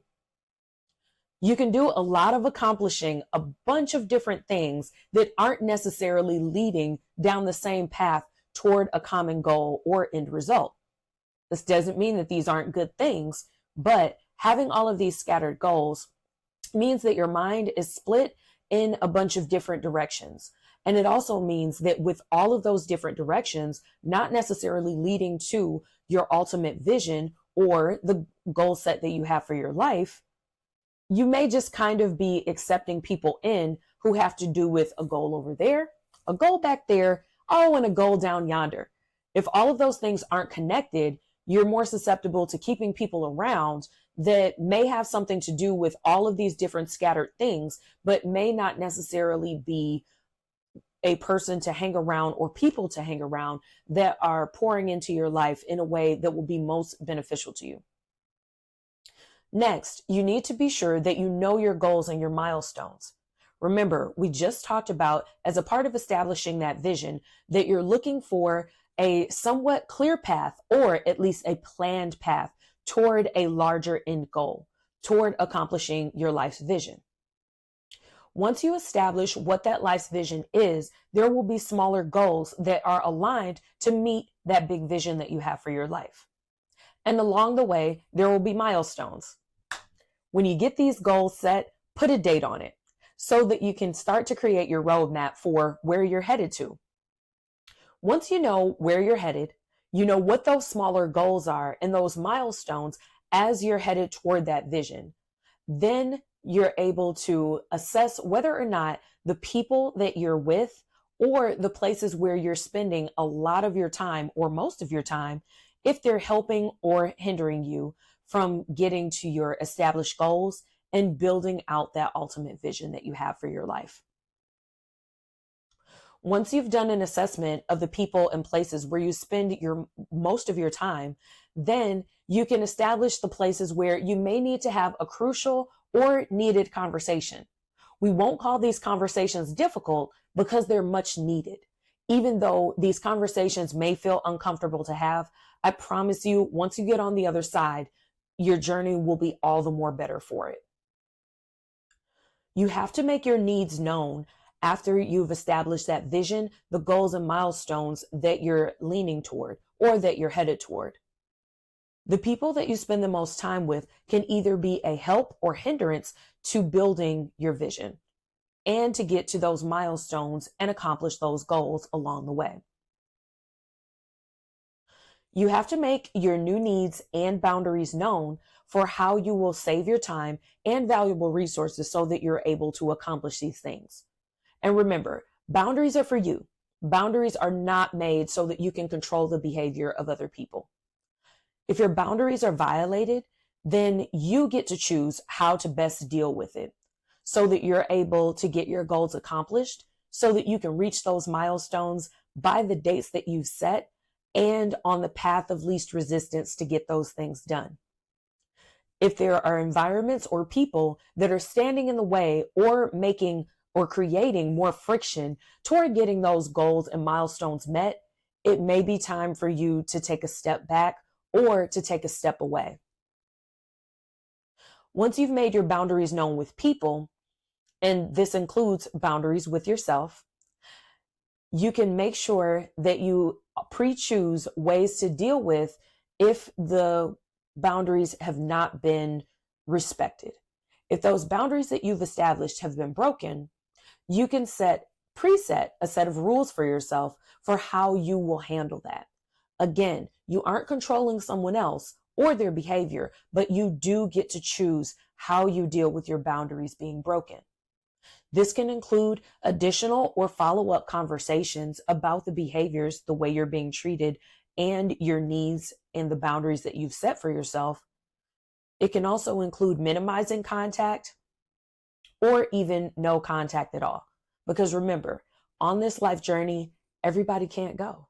You can do a lot of accomplishing a bunch of different things that aren't necessarily leading down the same path toward a common goal or end result. This doesn't mean that these aren't good things, but having all of these scattered goals means that your mind is split in a bunch of different directions. And it also means that with all of those different directions, not necessarily leading to your ultimate vision or the goal set that you have for your life, you may just kind of be accepting people in who have to do with a goal over there, a goal back there, oh, and a goal down yonder. If all of those things aren't connected, you're more susceptible to keeping people around that may have something to do with all of these different scattered things, but may not necessarily be a person to hang around or people to hang around that are pouring into your life in a way that will be most beneficial to you. Next, you need to be sure that you know your goals and your milestones. Remember, we just talked about, as a part of establishing that vision, that you're looking for a somewhat clear path, or at least a planned path toward a larger end goal, toward accomplishing your life's vision. Once you establish what that life's vision is, there will be smaller goals that are aligned to meet that big vision that you have for your life. And along the way, there will be milestones. When you get these goals set, Put a date on it so that you can start to create your roadmap for where you're headed to. Once you know where you're headed, you know what those smaller goals are and those milestones as you're headed toward that vision. Then you're able to assess whether or not the people that you're with or the places where you're spending a lot of your time or most of your time, if they're helping or hindering you from getting to your established goals and building out that ultimate vision that you have for your life. Once you've done an assessment of the people and places where you spend your most of your time, then you can establish the places where you may need to have a crucial or needed conversation. We won't call these conversations difficult because they're much needed. Even though these conversations may feel uncomfortable to have, I promise you, once you get on the other side, your journey will be all the more better for it. You have to make your needs known after you've established that vision, the goals and milestones that you're leaning toward or that you're headed toward. The people that you spend the most time with can either be a help or hindrance to building your vision and to get to those milestones and accomplish those goals along the way. You have to make your new needs and boundaries known for how you will save your time and valuable resources so that you're able to accomplish these things. And remember, boundaries are for you. Boundaries are not made so that you can control the behavior of other people. If your boundaries are violated, then you get to choose how to best deal with it so that you're able to get your goals accomplished, so that you can reach those milestones by the dates that you've set and on the path of least resistance to get those things done. If there are environments or people that are standing in the way or making or creating more friction toward getting those goals and milestones met, it may be time for you to take a step back or to take a step away. Once you've made your boundaries known with people, and this includes boundaries with yourself, you can make sure that you pre-choose ways to deal with if the boundaries have not been respected. If those boundaries that you've established have been broken, you can preset a set of rules for yourself for how you will handle that. Again, you aren't controlling someone else or their behavior, but you do get to choose how you deal with your boundaries being broken. This can include additional or follow-up conversations about the behaviors, the way you're being treated, and your needs and the boundaries that you've set for yourself. It can also include minimizing contact or even no contact at all. Because remember, on this life journey, everybody can't go.